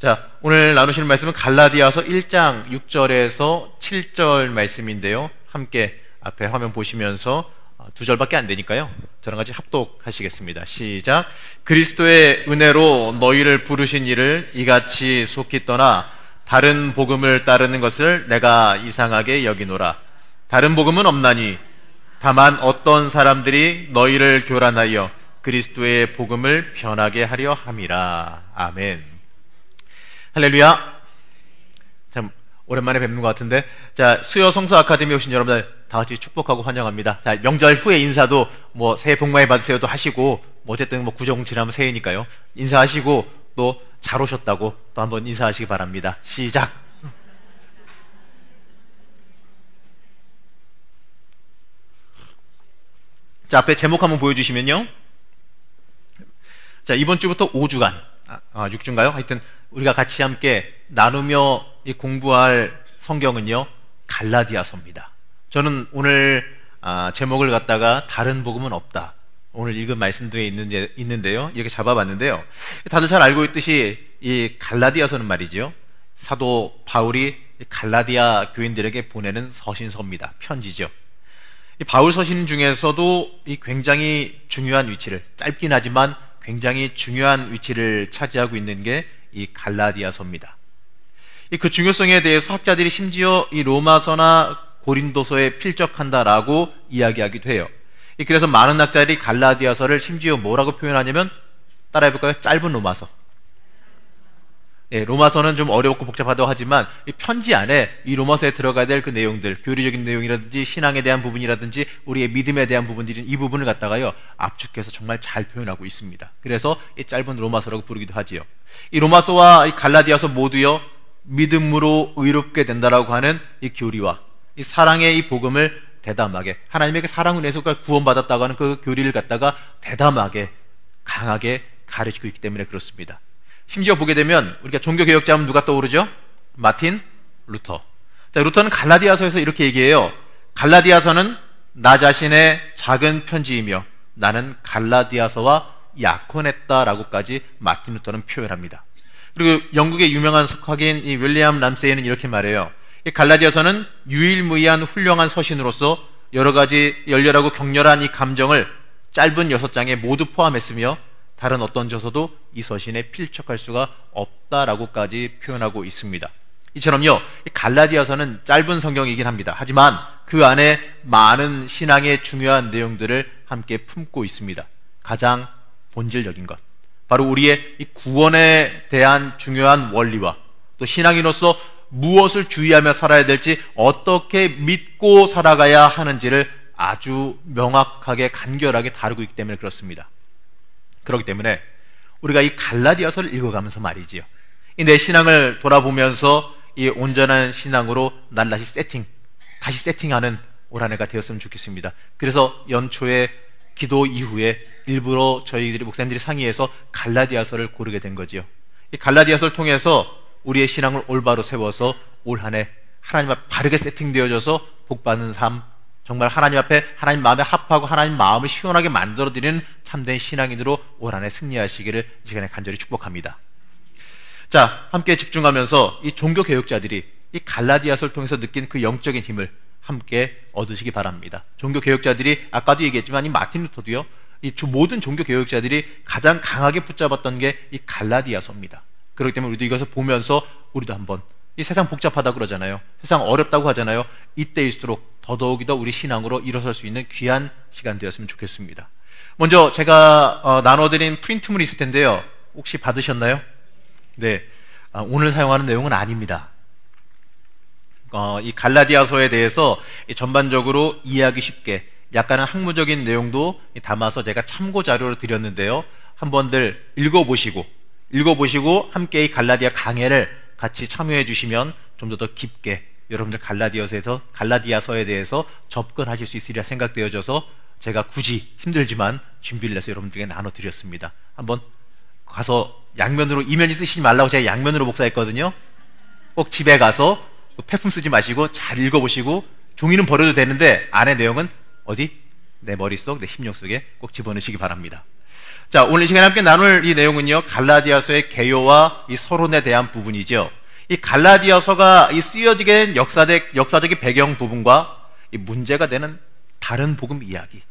자, 오늘 나누실 말씀은 갈라디아서 1장 6절에서 7절 말씀인데요. 함께 앞에 화면 보시면서 두 절밖에 안 되니까요. 저랑 같이 합독하시겠습니다. 시작. 그리스도의 은혜로 너희를 부르신 이를 이같이 속히 떠나 다른 복음을 따르는 것을 내가 이상하게 여기노라. 다른 복음은 없나니 다만 어떤 사람들이 너희를 교란하여 그리스도의 복음을 변하게 하려 함이라. 아멘. 할렐루야. 참 오랜만에 뵙는 것 같은데, 자, 수요 성서 아카데미 오신 여러분들 다 같이 축복하고 환영합니다. 자, 명절 후에 인사도 뭐 새해 복 많이 받으세요도 하시고, 뭐 어쨌든 뭐 구정 지나면 새해니까요. 인사하시고 또 잘 오셨다고 또 한번 인사하시기 바랍니다. 시작. 자, 앞에 제목 한번 보여주시면요. 자, 이번 주부터 5주간, 6주인가요? 하여튼 우리가 같이 함께 나누며 공부할 성경은요, 갈라디아서입니다. 저는 오늘 제목을 갖다가 다른 복음은 없다, 오늘 읽은 말씀 등에 있는데요, 이렇게 잡아봤는데요. 다들 잘 알고 있듯이 이 갈라디아서는 말이죠, 사도 바울이 갈라디아 교인들에게 보내는 서신서입니다. 편지죠. 이 바울 서신 중에서도 이 굉장히 중요한 위치를, 짧긴 하지만 굉장히 중요한 위치를 차지하고 있는 게 이 갈라디아서입니다. 그 중요성에 대해서 학자들이 심지어 이 로마서나 고린도서에 필적한다라고 이야기하기도 해요. 그래서 많은 학자들이 갈라디아서를 심지어 뭐라고 표현하냐면, 따라해볼까요? 짧은 로마서. 예, 로마서는 좀 어렵고 복잡하다고 하지만 이 편지 안에 이 로마서에 들어가야 될 그 내용들, 교리적인 내용이라든지 신앙에 대한 부분이라든지 우리의 믿음에 대한 부분들이, 이 부분을 갖다가요 압축해서 정말 잘 표현하고 있습니다. 그래서 이 짧은 로마서라고 부르기도 하지요. 이 로마서와 이 갈라디아서 모두요 믿음으로 의롭게 된다라고 하는 이 교리와 이 사랑의 이 복음을 대담하게, 하나님에게 사랑을 내서 구원받았다고 하는 그 교리를 갖다가 대담하게 강하게 가르치고 있기 때문에 그렇습니다. 심지어 보게 되면 우리가 종교개혁자 하면 누가 떠오르죠? 마틴 루터. 자, 루터는 갈라디아서에서 이렇게 얘기해요. 갈라디아서는 나 자신의 작은 편지이며 나는 갈라디아서와 약혼했다라고까지 마틴 루터는 표현합니다. 그리고 영국의 유명한 석학인 이 윌리엄 람세이는 이렇게 말해요. 이 갈라디아서는 유일무이한 훌륭한 서신으로서 여러 가지 열렬하고 격렬한 이 감정을 짧은 6장에 모두 포함했으며 다른 어떤 저서도 이 서신에 필적할 수가 없다라고까지 표현하고 있습니다. 이처럼요, 이 갈라디아서는 짧은 성경이긴 합니다. 하지만 그 안에 많은 신앙의 중요한 내용들을 함께 품고 있습니다. 가장 본질적인 것, 바로 우리의 이 구원에 대한 중요한 원리와 또 신앙인으로서 무엇을 주의하며 살아야 될지, 어떻게 믿고 살아가야 하는지를 아주 명확하게 간결하게 다루고 있기 때문에 그렇습니다. 그렇기 때문에 우리가 이 갈라디아서를 읽어가면서 말이지요, 내 신앙을 돌아보면서 이 온전한 신앙으로 날 다시 세팅하는 올 한 해가 되었으면 좋겠습니다. 그래서 연초에 기도 이후에 일부러 저희들이 목사님들이 상의해서 갈라디아서를 고르게 된 거지요. 이 갈라디아서를 통해서 우리의 신앙을 올바로 세워서 올 한 해 하나님 앞에 바르게 세팅되어져서 복받는 삶, 정말 하나님 앞에 하나님 마음에 합하고 하나님 마음을 시원하게 만들어드리는 참된 신앙인으로 올 한 해 승리하시기를 이 시간에 간절히 축복합니다. 자, 함께 집중하면서 이 종교개혁자들이 이 갈라디아서를 통해서 느낀 그 영적인 힘을 함께 얻으시기 바랍니다. 종교개혁자들이 아까도 얘기했지만 이 마틴 루터도요, 이 모든 종교개혁자들이 가장 강하게 붙잡았던 게 이 갈라디아서입니다. 그렇기 때문에 우리도 이것을 보면서 우리도 한번, 이 세상 복잡하다고 그러잖아요, 세상 어렵다고 하잖아요, 이때일수록 더더욱이 더 우리 신앙으로 일어설 수 있는 귀한 시간 되었으면 좋겠습니다. 먼저 제가 나눠드린 프린트물이 있을 텐데요, 혹시 받으셨나요? 네, 오늘 사용하는 내용은 아닙니다. 이 갈라디아서에 대해서 전반적으로 이해하기 쉽게 약간은 학문적인 내용도 담아서 제가 참고 자료로 드렸는데요, 한번들 읽어보시고 함께 이 갈라디아 강해를 같이 참여해 주시면 좀 더 깊게 여러분들 갈라디아서에 대해서 접근하실 수 있으리라 생각되어져서 제가 굳이 힘들지만 준비를 해서 여러분들에게 나눠드렸습니다. 한번 가서 양면으로, 이면이 쓰시지 말라고 제가 양면으로 복사했거든요. 꼭 집에 가서 폐품 쓰지 마시고 잘 읽어보시고, 종이는 버려도 되는데 안의 내용은 어디? 내 머릿속, 내 심령 속에 꼭 집어넣으시기 바랍니다. 자, 오늘 이 시간에 함께 나눌 이 내용은요, 갈라디아서의 개요와 이 서론에 대한 부분이죠. 이 갈라디아서가 이 쓰여지게 된 역사적인 배경 부분과 이 문제가 되는 다른 복음 이야기.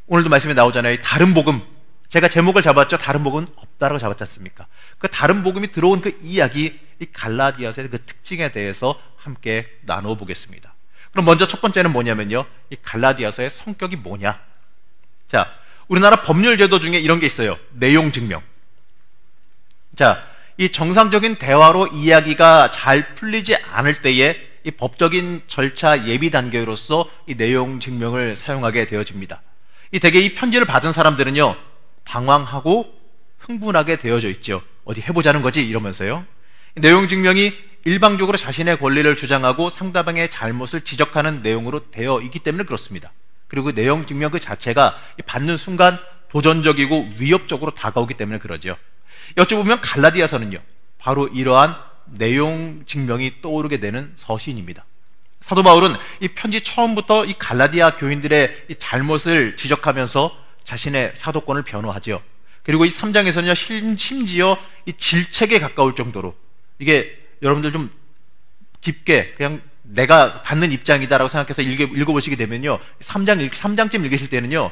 오늘도 말씀에 나오잖아요. 이 다른 복음. 제가 제목을 잡았죠. 다른 복음은 없다라고 잡았지 않습니까? 그 다른 복음이 들어온 그 이야기, 이 갈라디아서의 그 특징에 대해서 함께 나누어 보겠습니다. 그럼 먼저 첫 번째는 뭐냐면요, 이 갈라디아서의 성격이 뭐냐? 자, 우리나라 법률 제도 중에 이런 게 있어요. 내용 증명. 자, 이 정상적인 대화로 이야기가 잘 풀리지 않을 때에 이 법적인 절차 예비 단계로서 이 내용 증명을 사용하게 되어집니다. 대개 이 편지를 받은 사람들은요, 당황하고 흥분하게 되어져 있죠. 어디 해보자는 거지? 이러면서요. 내용 증명이 일방적으로 자신의 권리를 주장하고 상대방의 잘못을 지적하는 내용으로 되어 있기 때문에 그렇습니다. 그리고 내용 증명 그 자체가 받는 순간 도전적이고 위협적으로 다가오기 때문에 그러죠. 어찌 보면 갈라디아서는요, 바로 이러한 내용 증명이 떠오르게 되는 서신입니다. 사도 바울은 이 편지 처음부터 이 갈라디아 교인들의 이 잘못을 지적하면서 자신의 사도권을 변호하죠. 그리고 이 3장에서는요, 심지어 이 질책에 가까울 정도로, 이게 여러분들 좀 깊게 그냥 내가 받는 입장이다라고 생각해서 읽어보시게 되면요, 3장쯤 읽으실 때는요,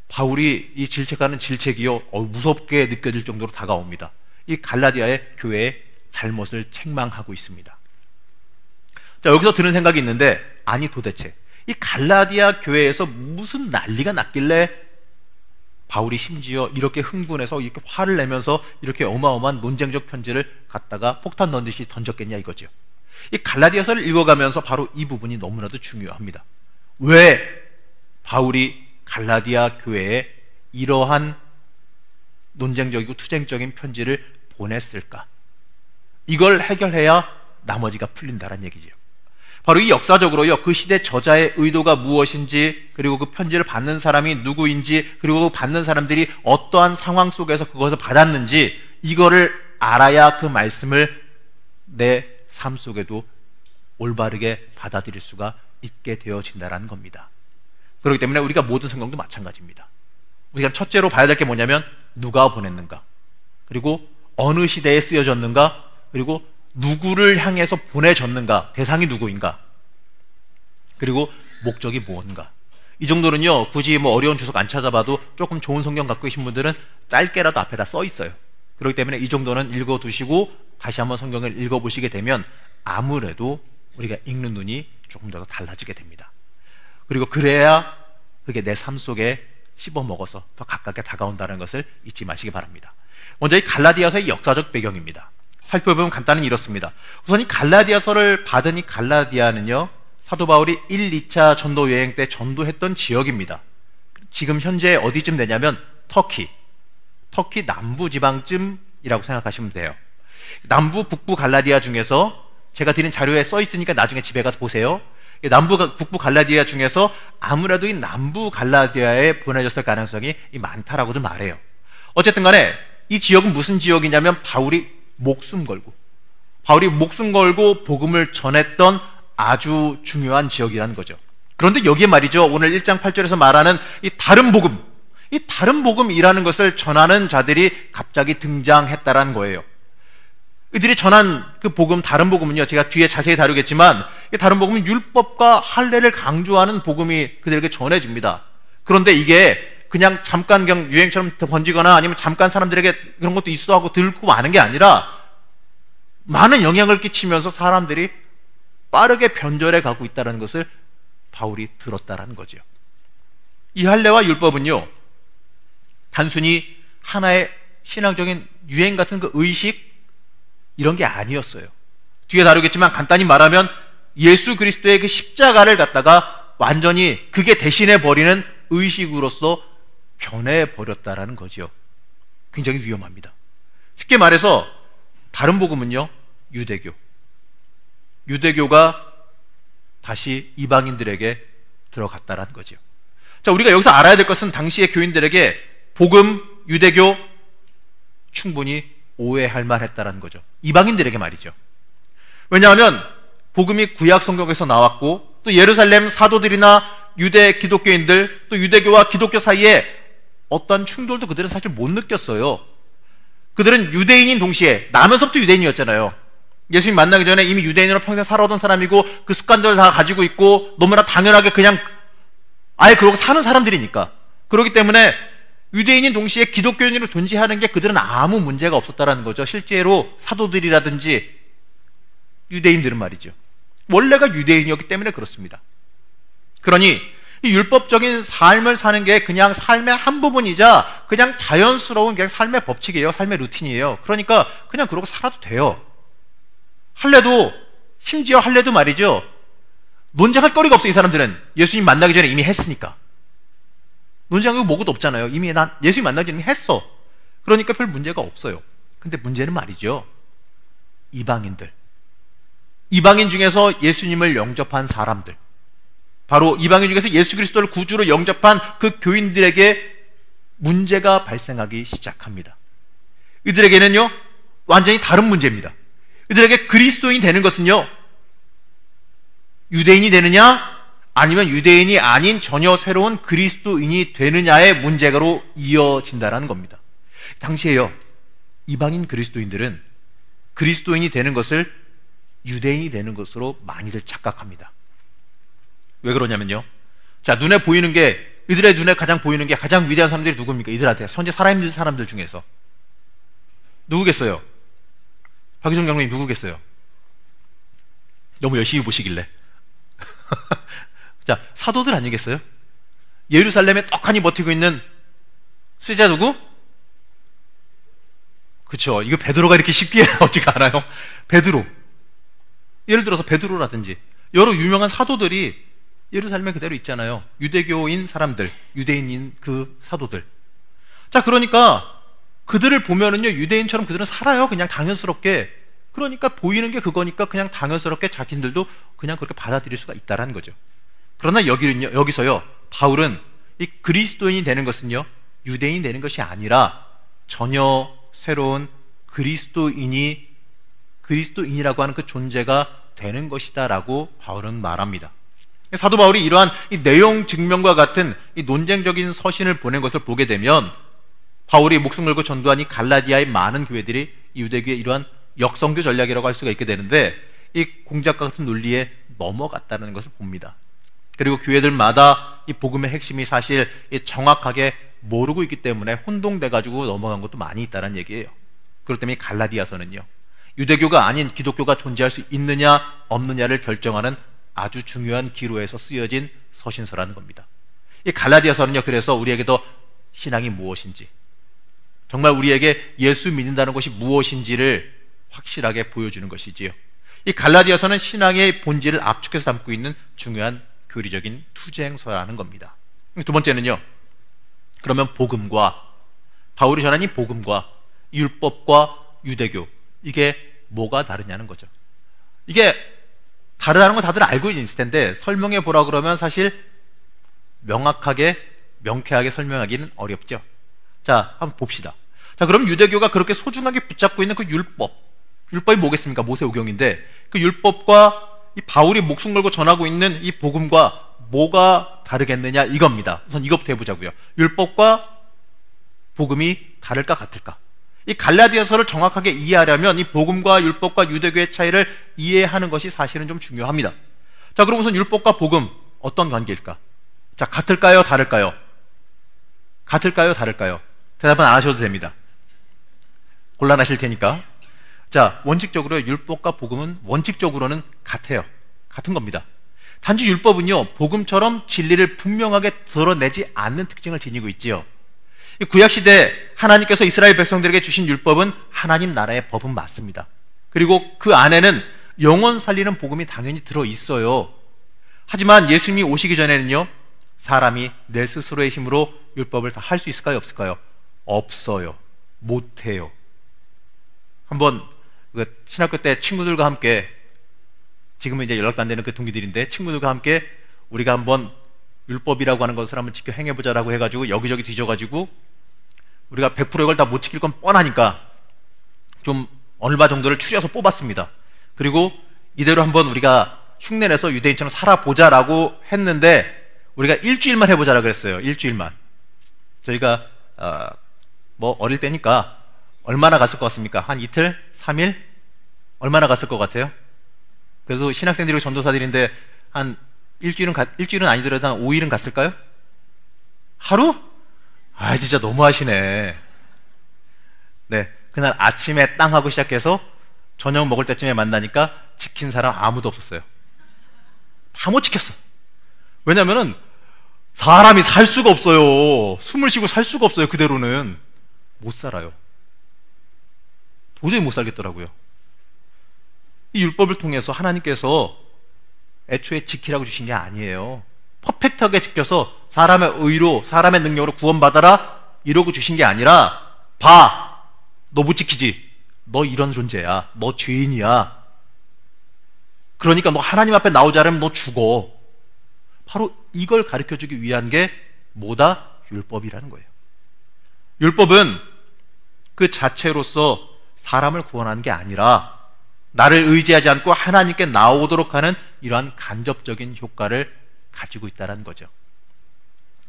바울이 이 질책하는 질책이요, 무섭게 느껴질 정도로 다가옵니다. 이 갈라디아의 교회의 잘못을 책망하고 있습니다. 자, 여기서 드는 생각이 있는데, 아니 도대체 이 갈라디아 교회에서 무슨 난리가 났길래 바울이 심지어 이렇게 흥분해서 이렇게 화를 내면서 이렇게 어마어마한 논쟁적 편지를 갖다가 폭탄 던지듯이 던졌겠냐 이거죠. 이 갈라디아서를 읽어가면서 바로 이 부분이 너무나도 중요합니다. 왜 바울이 갈라디아 교회에 이러한 논쟁적이고 투쟁적인 편지를 보냈을까? 이걸 해결해야 나머지가 풀린다는 얘기죠. 바로 이 역사적으로요, 그 시대 저자의 의도가 무엇인지, 그리고 그 편지를 받는 사람이 누구인지, 그리고 받는 사람들이 어떠한 상황 속에서 그것을 받았는지, 이거를 알아야 그 말씀을 내 삶 속에도 올바르게 받아들일 수가 있게 되어진다는 겁니다. 그렇기 때문에 우리가 모든 성경도 마찬가지입니다. 우리가 첫째로 봐야 될 게 뭐냐면, 누가 보냈는가, 그리고 어느 시대에 쓰여졌는가, 그리고 누구를 향해서 보내졌는가, 대상이 누구인가, 그리고 목적이 무엇인가. 이 정도는요, 굳이 어려운 주석 안 찾아봐도 조금 좋은 성경 갖고 계신 분들은 짧게라도 앞에다 써 있어요. 그렇기 때문에 이 정도는 읽어두시고 다시 한번 성경을 읽어보시게 되면 아무래도 우리가 읽는 눈이 조금 더 달라지게 됩니다. 그리고 그래야 그게 내 삶 속에 씹어먹어서 더 가깝게 다가온다는 것을 잊지 마시기 바랍니다. 먼저 이 갈라디아서의 역사적 배경입니다. 살펴보면 간단히 이렇습니다. 우선 이 갈라디아서를 받은 이 갈라디아는요, 사도 바울이 1, 2차 전도 여행 때 전도했던 지역입니다. 지금 현재 어디쯤 되냐면 터키 남부 지방쯤이라고 생각하시면 돼요. 남부 북부 갈라디아 중에서 제가 드린 자료에 써 있으니까 나중에 집에 가서 보세요. 북부 갈라디아 중에서 아무래도 이 남부 갈라디아에 보내졌을 가능성이 많다라고도 말해요. 어쨌든 간에 이 지역은 무슨 지역이냐면 바울이 목숨 걸고 복음을 전했던 아주 중요한 지역이라는 거죠. 그런데 여기에 말이죠, 오늘 1장 8절에서 말하는 이 다른 복음이라는 것을 전하는 자들이 갑자기 등장했다라는 거예요. 이들이 전한 그 복음, 다른 복음은요, 제가 뒤에 자세히 다루겠지만, 이 다른 복음은 율법과 할례를 강조하는 복음이 그들에게 전해집니다. 그런데 이게 그냥 잠깐 유행처럼 번지거나 아니면 잠깐 사람들에게 그런 것도 있어 하고 듣고 마는 게 아니라 많은 영향을 끼치면서 사람들이 빠르게 변절해 가고 있다는 것을 바울이 들었다라는 거죠. 이 할례와 율법은요, 단순히 하나의 신앙적인 유행 같은 그 의식, 이런 게 아니었어요. 뒤에 다루겠지만 간단히 말하면 예수 그리스도의 그 십자가를 갖다가 완전히 그게 대신해 버리는 의식으로서 변해버렸다라는 거죠. 굉장히 위험합니다. 쉽게 말해서 다른 복음은요, 유대교가 다시 이방인들에게 들어갔다라는 거죠. 자, 우리가 여기서 알아야 될 것은 당시의 교인들에게 복음, 유대교 충분히 오해할 만했다라는 거죠. 이방인들에게 말이죠. 왜냐하면 복음이 구약 성경에서 나왔고, 또 예루살렘 사도들이나 유대 기독교인들, 또 유대교와 기독교 사이에 어떠한 충돌도 그들은 사실 못 느꼈어요. 그들은 유대인인 동시에 나면서부터 유대인이었잖아요. 예수님 만나기 전에 이미 유대인으로 평생 살아오던 사람이고 그 습관들을 다 가지고 있고 너무나 당연하게 그냥 아예 그러고 사는 사람들이니까. 그렇기 때문에 유대인인 동시에 기독교인으로 존재하는 게 그들은 아무 문제가 없었다라는 거죠. 실제로 사도들이라든지 유대인들은 말이죠. 원래가 유대인이었기 때문에 그렇습니다. 그러니 이 율법적인 삶을 사는 게 그냥 삶의 한 부분이자 그냥 자연스러운 그냥 삶의 법칙이에요. 삶의 루틴이에요. 그러니까 그냥 그러고 살아도 돼요. 심지어 할래도 말이죠. 논쟁할 거리가 없어요. 이 사람들은 예수님 만나기 전에 이미 했으니까. 논쟁하고 뭐고도 없잖아요. 이미 난 예수님 만나기 전에 이미 했어. 그러니까 별 문제가 없어요. 근데 문제는 말이죠. 이방인 중에서 예수님을 영접한 사람들, 바로 이방인 중에서 예수 그리스도를 구주로 영접한 그 교인들에게 문제가 발생하기 시작합니다. 이들에게는요 완전히 다른 문제입니다. 이들에게 그리스도인이 되는 것은요 유대인이 되느냐 아니면 유대인이 아닌 전혀 새로운 그리스도인이 되느냐의 문제로 이어진다는 겁니다. 당시에요 이방인 그리스도인들은 그리스도인이 되는 것을 유대인이 되는 것으로 많이들 착각합니다. 왜 그러냐면요, 자, 이들의 눈에 가장 보이는 게 가장 위대한 사람들이 누굽니까? 이들한테 현재 살아있는 사람들 중에서 누구겠어요? 박유성 장로님 누구겠어요? 너무 열심히 보시길래 자, 사도들 아니겠어요? 예루살렘에 떡하니 버티고 있는 수제자 누구? 그쵸, 이거 베드로가 이렇게 쉽게 나오지가 않아요. 베드로, 예를 들어서 베드로라든지 여러 유명한 사도들이 예루살렘에 그대로 있잖아요. 유대교인 사람들, 유대인인 그 사도들. 자, 그러니까 그들을 보면은요 유대인처럼 그들은 살아요. 그냥 당연스럽게. 그러니까 보이는 게 그거니까 그냥 당연스럽게 자신들도 그냥 그렇게 받아들일 수가 있다라는 거죠. 그러나 여기서요 바울은 이 그리스도인이 되는 것은요 유대인이 되는 것이 아니라 전혀 새로운 그리스도인이라고 하는 그 존재가 되는 것이다 라고 바울은 말합니다. 사도 바울이 이러한 이 내용 증명과 같은 이 논쟁적인 서신을 보낸 것을 보게 되면 바울이 목숨 걸고 전도한 이 갈라디아의 많은 교회들이 이 유대교의 이러한 역성교 전략이라고 할 수가 있게 되는데 이 공작과 같은 논리에 넘어갔다는 것을 봅니다. 그리고 교회들마다 이 복음의 핵심이 사실 정확하게 모르고 있기 때문에 혼동돼가지고 넘어간 것도 많이 있다는 얘기예요. 그렇기 때문에 갈라디아서는요 유대교가 아닌 기독교가 존재할 수 있느냐 없느냐를 결정하는 아주 중요한 기로에서 쓰여진 서신서라는 겁니다. 이 갈라디아서는요 그래서 우리에게도 신앙이 무엇인지, 정말 우리에게 예수 믿는다는 것이 무엇인지를 확실하게 보여주는 것이지요. 이 갈라디아서는 신앙의 본질을 압축해서 담고 있는 중요한 교리적인 투쟁서라는 겁니다. 두 번째는요, 그러면 바울이 전한 이 복음과 율법과 유대교, 이게 뭐가 다르냐는 거죠. 이게 다르다는 건 다들 알고 있을 텐데 설명해 보라 그러면 사실 명쾌하게 설명하기는 어렵죠. 자, 한번 봅시다. 자, 그럼 유대교가 그렇게 소중하게 붙잡고 있는 그 율법이 뭐겠습니까? 모세오경인데 그 율법과 이 바울이 목숨 걸고 전하고 있는 이 복음과 뭐가 다르겠느냐 이겁니다. 우선 이것부터 해보자고요. 율법과 복음이 다를까 같을까? 이 갈라디아서를 정확하게 이해하려면 이 복음과 율법과 유대교의 차이를 이해하는 것이 사실은 좀 중요합니다. 자, 그럼 우선 율법과 복음 어떤 관계일까? 자, 같을까요? 다를까요? 같을까요? 다를까요? 대답은 안 하셔도 됩니다. 곤란하실 테니까. 자, 원칙적으로 율법과 복음은 원칙적으로는 같아요. 같은 겁니다. 단지 율법은요 복음처럼 진리를 분명하게 드러내지 않는 특징을 지니고 있지요. 구약시대 하나님께서 이스라엘 백성들에게 주신 율법은 하나님 나라의 법은 맞습니다. 그리고 그 안에는 영혼 살리는 복음이 당연히 들어있어요. 하지만 예수님이 오시기 전에는요 사람이 내 스스로의 힘으로 율법을 다 할 수 있을까요? 없을까요? 없어요. 못해요. 한번 신학교 때 친구들과 함께, 지금은 이제 연락도 안 되는 그 동기들인데 친구들과 함께 우리가 한번 율법이라고 하는 것을 한번 지켜 행해보자라고 해가지고 여기저기 뒤져가지고 우리가 100% 이걸 다 못 지킬 건 뻔하니까 좀 얼마 정도를 추려서 뽑았습니다. 그리고 이대로 한번 우리가 흉내내서 유대인처럼 살아보자라고 했는데 우리가 일주일만 해보자라고 그랬어요. 일주일만. 저희가 뭐 어릴 때니까 얼마나 갔을 것 같습니까? 한 이틀? 3일? 얼마나 갔을 것 같아요? 그래도 신학생들이고 전도사들인데 한 일주일은 아니더라도 한 5일은 갔을까요? 하루? 아, 진짜 너무하시네. 네, 그날 아침에 땅 하고 시작해서 저녁 먹을 때쯤에 만나니까 지킨 사람 아무도 없었어요. 다 못 지켰어. 왜냐면은 사람이 살 수가 없어요. 숨을 쉬고 살 수가 없어요. 그대로는 못 살아요. 도저히 못 살겠더라고요. 이 율법을 통해서 하나님께서 애초에 지키라고 주신 게 아니에요. 퍼펙트하게 지켜서 사람의 의로, 사람의 능력으로 구원받아라 이러고 주신 게 아니라, 봐, 너 못 지키지? 너 이런 존재야. 너 죄인이야. 그러니까 너 하나님 앞에 나오지 않으면 너 죽어. 바로 이걸 가르쳐주기 위한 게 뭐다? 율법이라는 거예요. 율법은 그 자체로서 사람을 구원하는 게 아니라 나를 의지하지 않고 하나님께 나오도록 하는 이러한 간접적인 효과를 가지고 있다는 거죠.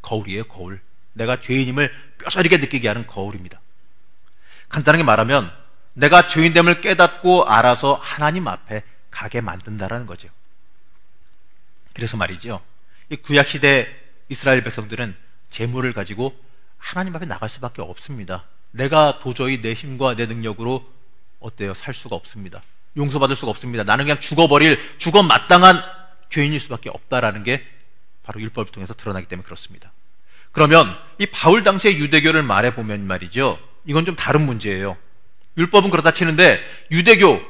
거울이에요, 거울. 내가 죄인임을 뼈저리게 느끼게 하는 거울입니다. 간단하게 말하면 내가 죄인됨을 깨닫고 알아서 하나님 앞에 가게 만든다라는 거죠. 그래서 말이죠, 이 구약시대 이스라엘 백성들은 재물을 가지고 하나님 앞에 나갈 수밖에 없습니다. 내가 도저히 내 힘과 내 능력으로 어때요? 살 수가 없습니다. 용서받을 수가 없습니다. 나는 그냥 죽어 마땅한 죄인일 수밖에 없다라는 게 바로 율법을 통해서 드러나기 때문에 그렇습니다. 그러면 이 바울 당시의 유대교를 말해보면 말이죠, 이건 좀 다른 문제예요. 율법은 그렇다 치는데 유대교,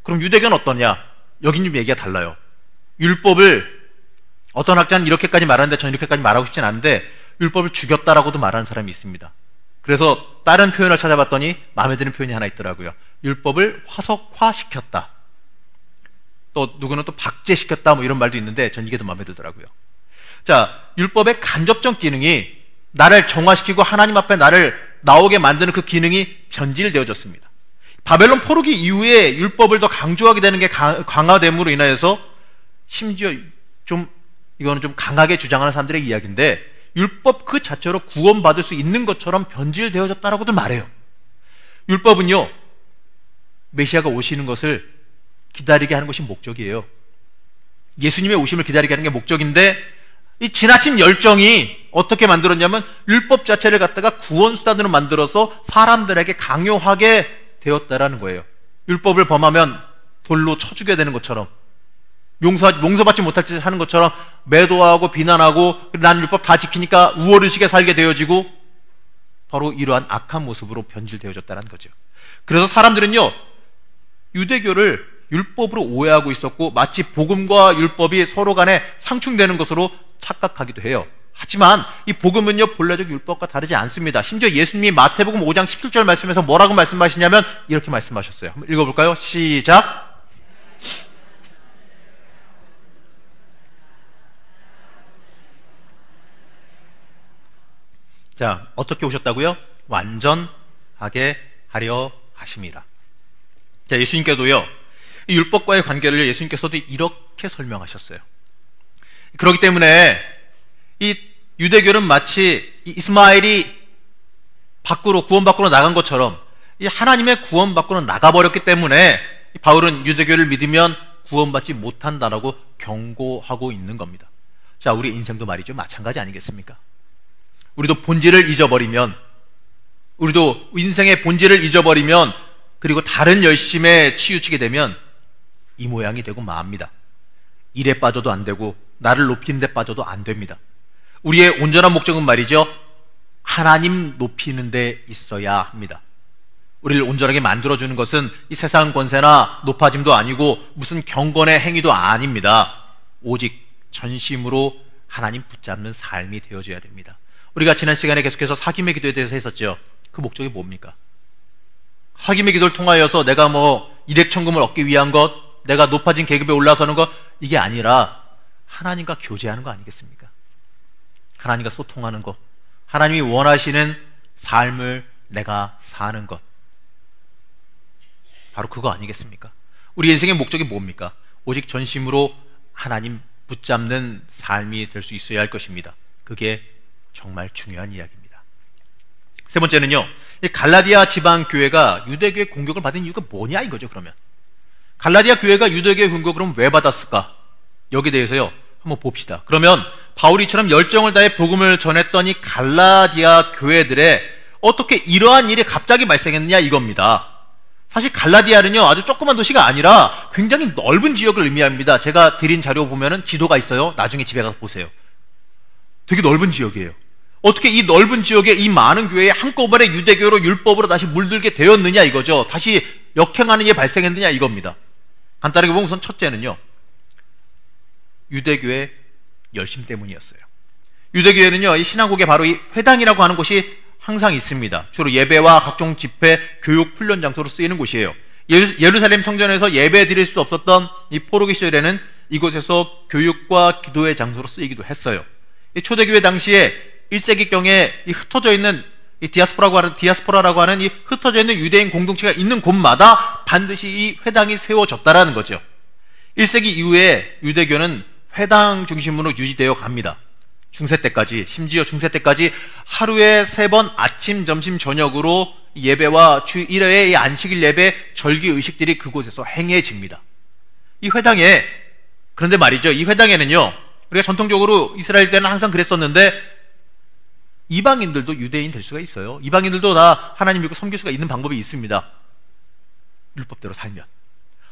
그럼 유대교는 어떠냐? 여긴 좀 얘기가 달라요. 율법을 어떤 학자는 이렇게까지 말하는데 저는 이렇게까지 말하고 싶진 않은데 율법을 죽였다라고도 말하는 사람이 있습니다. 그래서 다른 표현을 찾아봤더니 마음에 드는 표현이 하나 있더라고요. 율법을 화석화시켰다. 또 누구는 또 박제시켰다 뭐 이런 말도 있는데 전 이게 더 마음에 들더라고요. 자, 율법의 간접적 기능이 나를 정화시키고 하나님 앞에 나를 나오게 만드는 그 기능이 변질되어졌습니다. 바벨론 포로기 이후에 율법을 더 강조하게 되는 게 강화됨으로 인하여서 심지어 이거는 좀 강하게 주장하는 사람들의 이야기인데 율법 그 자체로 구원받을 수 있는 것처럼 변질되어졌다라고도 말해요. 율법은요, 메시아가 오시는 것을 기다리게 하는 것이 목적이에요. 예수님의 오심을 기다리게 하는 게 목적인데 이 지나친 열정이 어떻게 만들었냐면 율법 자체를 갖다가 구원수단으로 만들어서 사람들에게 강요하게 되었다라는 거예요. 율법을 범하면 돌로 쳐 죽여야 되는 것처럼, 용서받지 못할 짓을 하는 것처럼 매도하고 비난하고 난 율법 다 지키니까 우월의식에 살게 되어지고 바로 이러한 악한 모습으로 변질되어졌다는 거죠. 그래서 사람들은요, 유대교를 율법으로 오해하고 있었고 마치 복음과 율법이 서로 간에 상충되는 것으로 착각하기도 해요. 하지만 이 복음은요, 본래적 율법과 다르지 않습니다. 심지어 예수님이 마태복음 5장 17절 말씀에서 뭐라고 말씀하시냐면 이렇게 말씀하셨어요. 한번 읽어볼까요? 시작! 자, 어떻게 오셨다고요? 완전하게 하려 하십니다. 자, 예수님께도요, 이 율법과의 관계를 예수님께서도 이렇게 설명하셨어요. 그렇기 때문에 이 유대교는 마치 이스마엘이 구원 밖으로 나간 것처럼 이 하나님의 구원 밖으로 나가버렸기 때문에 바울은 유대교를 믿으면 구원받지 못한다라고 경고하고 있는 겁니다. 자, 우리 인생도 말이죠, 마찬가지 아니겠습니까? 우리도 본질을 잊어버리면, 우리도 인생의 본질을 잊어버리면, 그리고 다른 열심에 치우치게 되면 이 모양이 되고 맙니다. 일에 빠져도 안 되고 나를 높이는 데 빠져도 안 됩니다. 우리의 온전한 목적은 말이죠, 하나님 높이는 데 있어야 합니다. 우리를 온전하게 만들어주는 것은 이 세상 권세나 높아짐도 아니고 무슨 경건의 행위도 아닙니다. 오직 전심으로 하나님 붙잡는 삶이 되어져야 됩니다. 우리가 지난 시간에 계속해서 사귐의 기도에 대해서 했었죠. 그 목적이 뭡니까? 사귐의 기도를 통하여서 내가 뭐 일액천금을 얻기 위한 것, 내가 높아진 계급에 올라서는 것, 이게 아니라 하나님과 교제하는 거 아니겠습니까? 하나님과 소통하는 것, 하나님이 원하시는 삶을 내가 사는 것, 바로 그거 아니겠습니까? 우리 인생의 목적이 뭡니까? 오직 전심으로 하나님 붙잡는 삶이 될 수 있어야 할 것입니다. 그게 정말 중요한 이야기입니다. 세 번째는요, 이 갈라디아 지방 교회가 유대교의 공격을 받은 이유가 뭐냐 이거죠. 그러면 갈라디아 교회가 유대교의 공격을 그럼 왜 받았을까? 여기에 대해서요 한번 봅시다. 그러면 바울이처럼 열정을 다해 복음을 전했던 이 갈라디아 교회들의 어떻게 이러한 일이 갑자기 발생했느냐 이겁니다. 사실 갈라디아는요 아주 조그만 도시가 아니라 굉장히 넓은 지역을 의미합니다. 제가 드린 자료 보면은 지도가 있어요. 나중에 집에 가서 보세요. 되게 넓은 지역이에요. 어떻게 이 넓은 지역에 이 많은 교회에 한꺼번에 유대교로 율법으로 다시 물들게 되었느냐 이거죠. 다시 역행하는 일이 발생했느냐 이겁니다. 간단하게 보면 우선 첫째는요, 유대교의 열심 때문이었어요. 유대교회는요 이 신앙국에 바로 이 회당이라고 하는 곳이 항상 있습니다. 주로 예배와 각종 집회, 교육, 훈련 장소로 쓰이는 곳이에요. 예루살렘 성전에서 예배 드릴 수 없었던 이 포로기 시절에는 이곳에서 교육과 기도의 장소로 쓰이기도 했어요. 이 초대교회 당시에 1세기경에 이 흩어져 있는 이 디아스포라라고 하는 이 흩어져 있는 유대인 공동체가 있는 곳마다 반드시 이 회당이 세워졌다라는 거죠. 1세기 이후에 유대교는 회당 중심으로 유지되어 갑니다. 중세 때까지, 심지어 중세 때까지 하루에 3번 아침, 점심, 저녁으로 예배와 주 1회의 안식일 예배, 절기 의식들이 그곳에서 행해집니다. 이 회당에, 그런데 말이죠, 이 회당에는요 우리가 전통적으로 이스라엘 때는 항상 그랬었는데 이방인들도 유대인 될 수가 있어요. 이방인들도 다 하나님 믿고 섬길 수가 있는 방법이 있습니다. 율법대로 살면.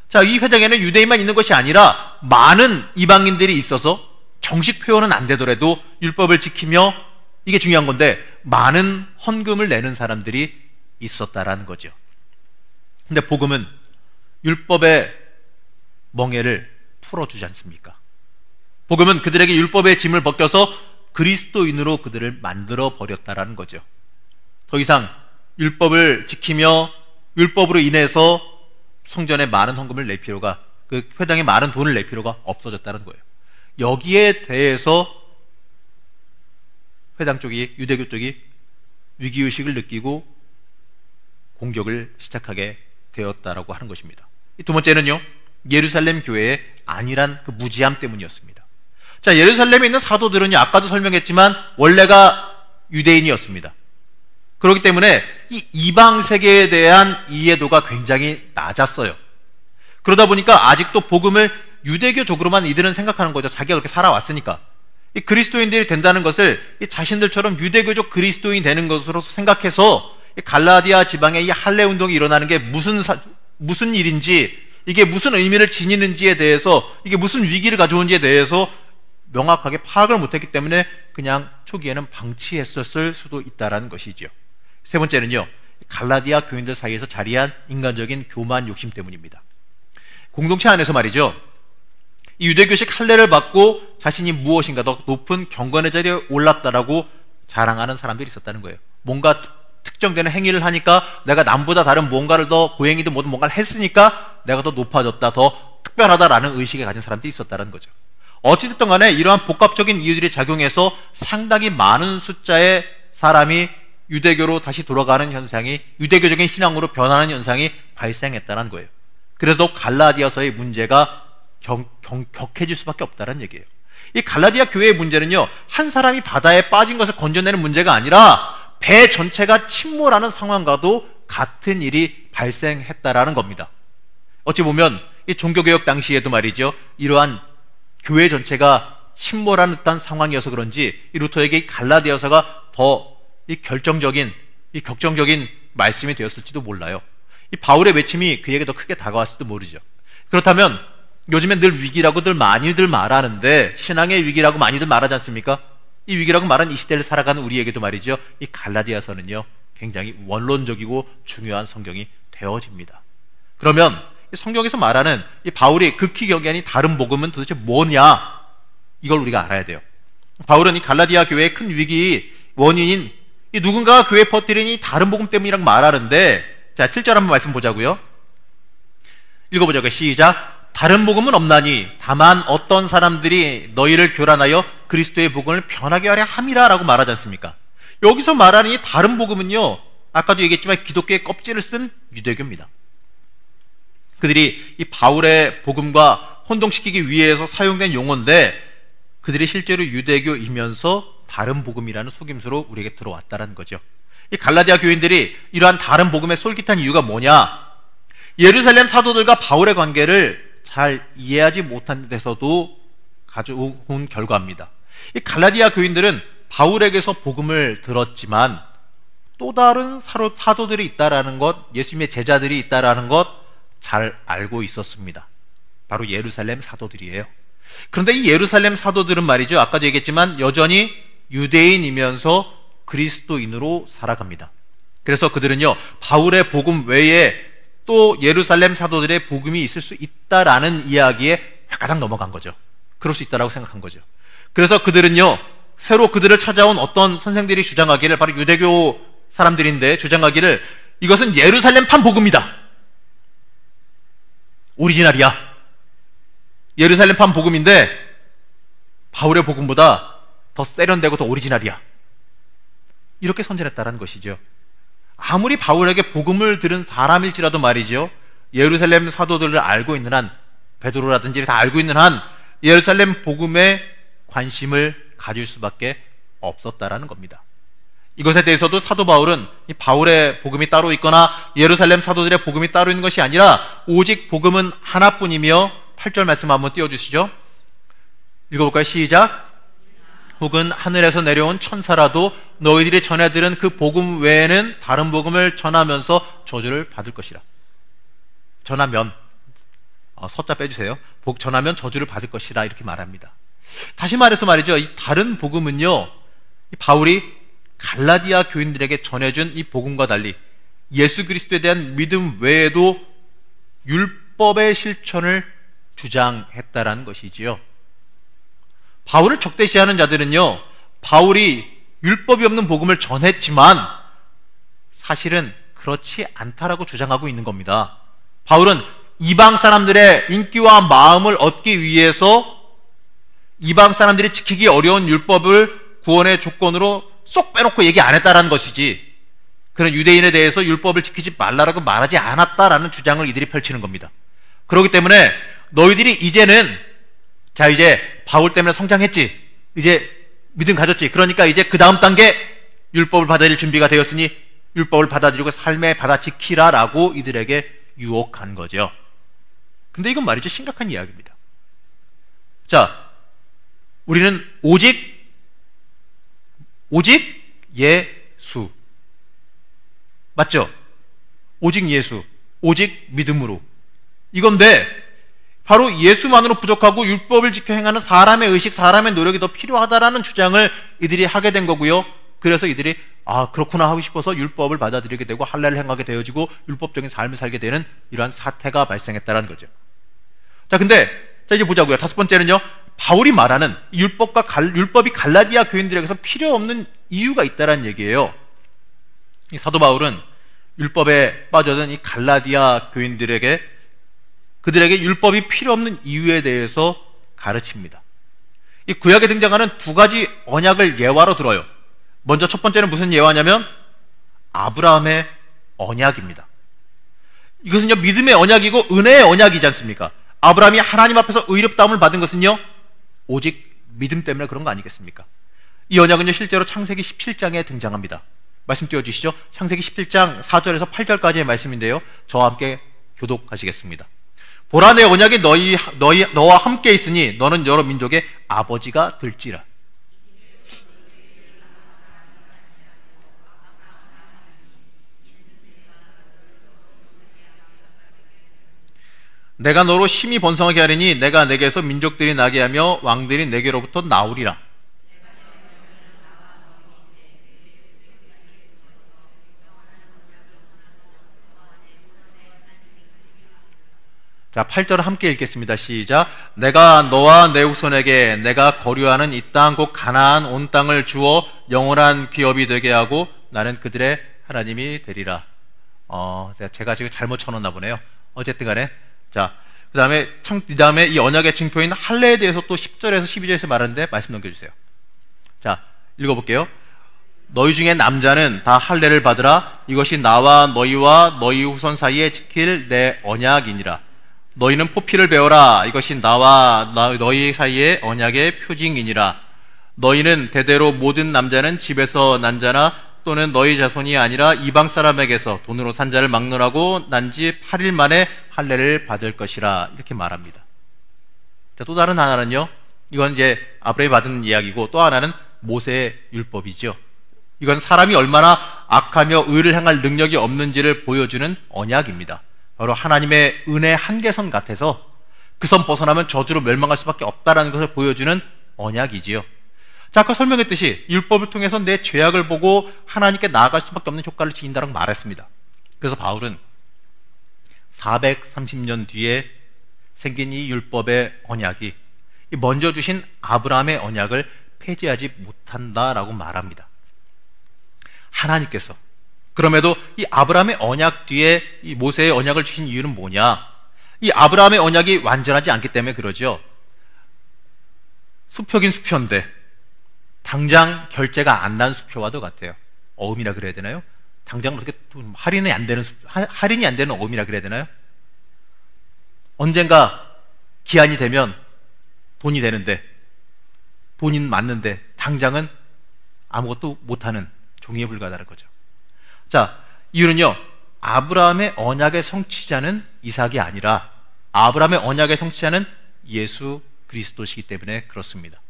자, 이 회당에는 유대인만 있는 것이 아니라 많은 이방인들이 있어서 정식 표현은 안 되더라도 율법을 지키며, 이게 중요한 건데, 많은 헌금을 내는 사람들이 있었다라는 거죠. 근데 복음은 율법의 멍에를 풀어주지 않습니까? 복음은 그들에게 율법의 짐을 벗겨서 그리스도인으로 그들을 만들어 버렸다라는 거죠. 더 이상 율법을 지키며 율법으로 인해서 성전에 많은 헌금을 낼 필요가, 그 회당에 많은 돈을 낼 필요가 없어졌다는 거예요. 여기에 대해서 회당 쪽이, 유대교 쪽이 위기의식을 느끼고 공격을 시작하게 되었다라고 하는 것입니다. 두 번째는요, 예루살렘 교회의 안일한 그 무지함 때문이었습니다. 자, 예루살렘에 있는 사도들은요, 아까도 설명했지만 원래가 유대인이었습니다. 그렇기 때문에 이 이방 세계에 대한 이해도가 굉장히 낮았어요. 그러다 보니까 아직도 복음을 유대교적으로만 이들은 생각하는 거죠. 자기가 그렇게 살아왔으니까. 이 그리스도인들이 된다는 것을 이 자신들처럼 유대교적 그리스도인 되는 것으로 생각해서 이 갈라디아 지방에 이 할례 운동이 일어나는 게 무슨 일인지, 이게 무슨 의미를 지니는지에 대해서, 이게 무슨 위기를 가져오는지에 대해서 명확하게 파악을 못했기 때문에 그냥 초기에는 방치했었을 수도 있다는 것이죠. 세 번째는요, 갈라디아 교인들 사이에서 자리한 인간적인 교만 욕심 때문입니다. 공동체 안에서 말이죠, 이 유대교식 할례를 받고 자신이 무엇인가 더 높은 경건의 자리에 올랐다라고 자랑하는 사람들이 있었다는 거예요. 뭔가 특정되는 행위를 하니까 내가 남보다 다른 뭔가를 더 고행이든 뭐든 뭔가를 했으니까 내가 더 높아졌다, 더 특별하다라는 의식에 가진 사람들이 있었다는 거죠. 어찌됐든 간에 이러한 복합적인 이유들이 작용해서 상당히 많은 숫자의 사람이 유대교로 다시 돌아가는 현상이, 유대교적인 신앙으로 변하는 현상이 발생했다는 거예요. 그래서 갈라디아서의 문제가 격해질 수밖에 없다는 얘기예요. 이 갈라디아 교회의 문제는요, 한 사람이 바다에 빠진 것을 건져내는 문제가 아니라 배 전체가 침몰하는 상황과도 같은 일이 발생했다라는 겁니다. 어찌 보면 이 종교개혁 당시에도 말이죠, 이러한 교회 전체가 침몰하는 듯한 상황이어서 그런지 이 루터에게 이 갈라디아서가 더 이 결정적인, 이 격정적인 말씀이 되었을지도 몰라요. 이 바울의 외침이 그에게 더 크게 다가왔을지도 모르죠. 그렇다면 요즘엔 늘 위기라고 많이들 말하는데, 신앙의 위기라고 많이들 말하지 않습니까? 이 위기라고 말하는 이 시대를 살아가는 우리에게도 말이죠, 이 갈라디아서는요 굉장히 원론적이고 중요한 성경이 되어집니다. 그러면 이 성경에서 말하는 이 바울이 극히 경계하는 다른 복음은 도대체 뭐냐, 이걸 우리가 알아야 돼요. 바울은 이 갈라디아 교회의 큰 위기 원인인 이 누군가가 교회에 퍼뜨린 이 다른 복음 때문이라고 말하는데, 자 7절 한번 말씀 보자고요. 읽어보자고요. 시작. 다른 복음은 없나니 다만 어떤 사람들이 너희를 교란하여 그리스도의 복음을 변하게 하려 함이라 라고 말하지 않습니까? 여기서 말하는 이 다른 복음은요, 아까도 얘기했지만 기독교의 껍질을 쓴 유대교입니다. 그들이 이 바울의 복음과 혼동시키기 위해서 사용된 용어인데, 그들이 실제로 유대교이면서 다른 복음이라는 속임수로 우리에게 들어왔다는 거죠. 이 갈라디아 교인들이 이러한 다른 복음에 솔깃한 이유가 뭐냐? 예루살렘 사도들과 바울의 관계를 잘 이해하지 못한 데서도 가져온 결과입니다. 이 갈라디아 교인들은 바울에게서 복음을 들었지만 또 다른 사도들이 있다라는 것, 예수님의 제자들이 있다라는 것 잘 알고 있었습니다. 바로 예루살렘 사도들이에요. 그런데 이 예루살렘 사도들은 말이죠, 아까도 얘기했지만 여전히 유대인이면서 그리스도인으로 살아갑니다. 그래서 그들은요, 바울의 복음 외에 또 예루살렘 사도들의 복음이 있을 수 있다라는 이야기에 가장 넘어간 거죠. 그럴 수 있다라고 생각한 거죠. 그래서 그들은요, 새로 그들을 찾아온 어떤 선생들이 주장하기를, 바로 유대교 사람들인데 주장하기를, 이것은 예루살렘판 복음이다. 오리지널이야. 예루살렘판 복음인데 바울의 복음보다 더 세련되고 더 오리지널이야. 이렇게 선전했다는 것이죠. 아무리 바울에게 복음을 들은 사람일지라도 말이죠, 예루살렘 사도들을 알고 있는 한, 베드로라든지 다 알고 있는 한 예루살렘 복음에 관심을 가질 수밖에 없었다라는 겁니다. 이것에 대해서도 사도 바울은 이 바울의 복음이 따로 있거나 예루살렘 사도들의 복음이 따로 있는 것이 아니라 오직 복음은 하나뿐이며, 8절 말씀 한번 띄워주시죠. 읽어볼까요? 시작. 혹은 하늘에서 내려온 천사라도 너희들이 전해 들은 그 복음 외에는 다른 복음을 전하면서 저주를 받을 것이라. 전하면, 서자 빼주세요. 전하면 저주를 받을 것이라, 이렇게 말합니다. 다시 말해서 말이죠, 이 다른 복음은요, 이 바울이 갈라디아 교인들에게 전해준 이 복음과 달리 예수 그리스도에 대한 믿음 외에도 율법의 실천을 주장했다라는 것이지요. 바울을 적대시하는 자들은요, 바울이 율법이 없는 복음을 전했지만 사실은 그렇지 않다라고 주장하고 있는 겁니다. 바울은 이방 사람들의 인기와 마음을 얻기 위해서 이방 사람들이 지키기 어려운 율법을 구원의 조건으로 쏙 빼놓고 얘기 안 했다라는 것이지, 그런 유대인에 대해서 율법을 지키지 말라라고 말하지 않았다라는 주장을 이들이 펼치는 겁니다. 그렇기 때문에 너희들이 이제는, 자, 이제 바울 때문에 성장했지, 이제 믿음 가졌지, 그러니까 이제 그 다음 단계 율법을 받아들일 준비가 되었으니 율법을 받아들이고 삶에 받아 지키라라고 이들에게 유혹한 거죠. 근데 이건 말이죠, 심각한 이야기입니다. 자, 우리는 오직 예수, 맞죠? 오직 예수, 오직 믿음으로, 이건데 바로 예수만으로 부족하고 율법을 지켜 행하는 사람의 의식, 사람의 노력이 더 필요하다라는 주장을 이들이 하게 된 거고요. 그래서 이들이 그렇구나 하고 싶어서 율법을 받아들이게 되고 할례를 행하게 되어지고 율법적인 삶을 살게 되는 이러한 사태가 발생했다는 거죠. 자, 근데 이제 보자고요. 다섯 번째는요, 바울이 말하는 율법이 갈라디아 교인들에게서 필요 없는 이유가 있다는 얘기예요. 이 사도 바울은 율법에 빠져든 이 갈라디아 교인들에게, 그들에게 율법이 필요 없는 이유에 대해서 가르칩니다. 이 구약에 등장하는 두 가지 언약을 예화로 들어요. 먼저 첫 번째는 무슨 예화냐면 아브라함의 언약입니다. 이것은요, 믿음의 언약이고 은혜의 언약이지 않습니까? 아브라함이 하나님 앞에서 의롭다함을 받은 것은요, 오직 믿음 때문에 그런 거 아니겠습니까? 이 언약은요, 실제로 창세기 17장에 등장합니다. 말씀 띄워주시죠. 창세기 17장 4절에서 8절까지의 말씀인데요, 저와 함께 교독하시겠습니다. 보라, 내 언약이 너와 함께 있으니 너는 여러 민족의 아버지가 될지라. 내가 너로 심히 번성하게 하리니 내가 내게서 민족들이 나게 하며 왕들이 내게로부터 나오리라. 자, 8절 함께 읽겠습니다. 시작. 내가 너와 내 후손에게 내가 거류하는 이 땅 곧 가나안 온 땅을 주어 영원한 기업이 되게 하고 나는 그들의 하나님이 되리라. 제가 지금 잘못 쳐놓나 보네요. 어쨌든 간에, 자, 그 다음에 이 언약의 증표인 할례에 대해서 또 10절에서 12절에서 말하는데 말씀 넘겨주세요. 자, 읽어볼게요. 너희 중에 남자는 다 할례를 받으라. 이것이 나와 너희와 너희 후손 사이에 지킬 내 언약이니라. 너희는 포피를 배워라. 이것이 나와 너희 사이의 언약의 표징이니라. 너희는 대대로 모든 남자는 집에서 난 자나 또는 너희 자손이 아니라 이방 사람에게서 돈으로 산 자를 막론하고 난 지 8일 만에 할례를 받을 것이라 이렇게 말합니다. 자, 또 다른 하나는요, 이건 이제 아브라함이 받은 이야기고, 또 하나는 모세의 율법이죠. 이건 사람이 얼마나 악하며 의를 행할 능력이 없는지를 보여주는 언약입니다. 바로 하나님의 은혜 한계선 같아서 그 선 벗어나면 저주로 멸망할 수밖에 없다는 것을 보여주는 언약이지요. 자, 아까 설명했듯이 율법을 통해서 내 죄악을 보고 하나님께 나아갈 수밖에 없는 효과를 지닌다고 말했습니다. 그래서 바울은 430년 뒤에 생긴 이 율법의 언약이 먼저 주신 아브라함의 언약을 폐지하지 못한다라고 말합니다. 하나님께서 그럼에도 이 아브라함의 언약 뒤에 이 모세의 언약을 주신 이유는 뭐냐? 이 아브라함의 언약이 완전하지 않기 때문에 그러죠. 수표긴 수표인데 당장 결제가 안 난 수표와도 같아요. 어음이라 그래야 되나요? 당장 어떻게 할인이 안 되는 어음이라 그래야 되나요? 언젠가 기한이 되면 돈이 되는데, 돈이 맞는데 당장은 아무것도 못하는 종이에 불과하다는 거죠. 자, 이유는요, 아브라함의 언약의 성취자는 이삭이 아니라 아브라함의 언약의 성취자는 예수 그리스도시기 때문에 그렇습니다.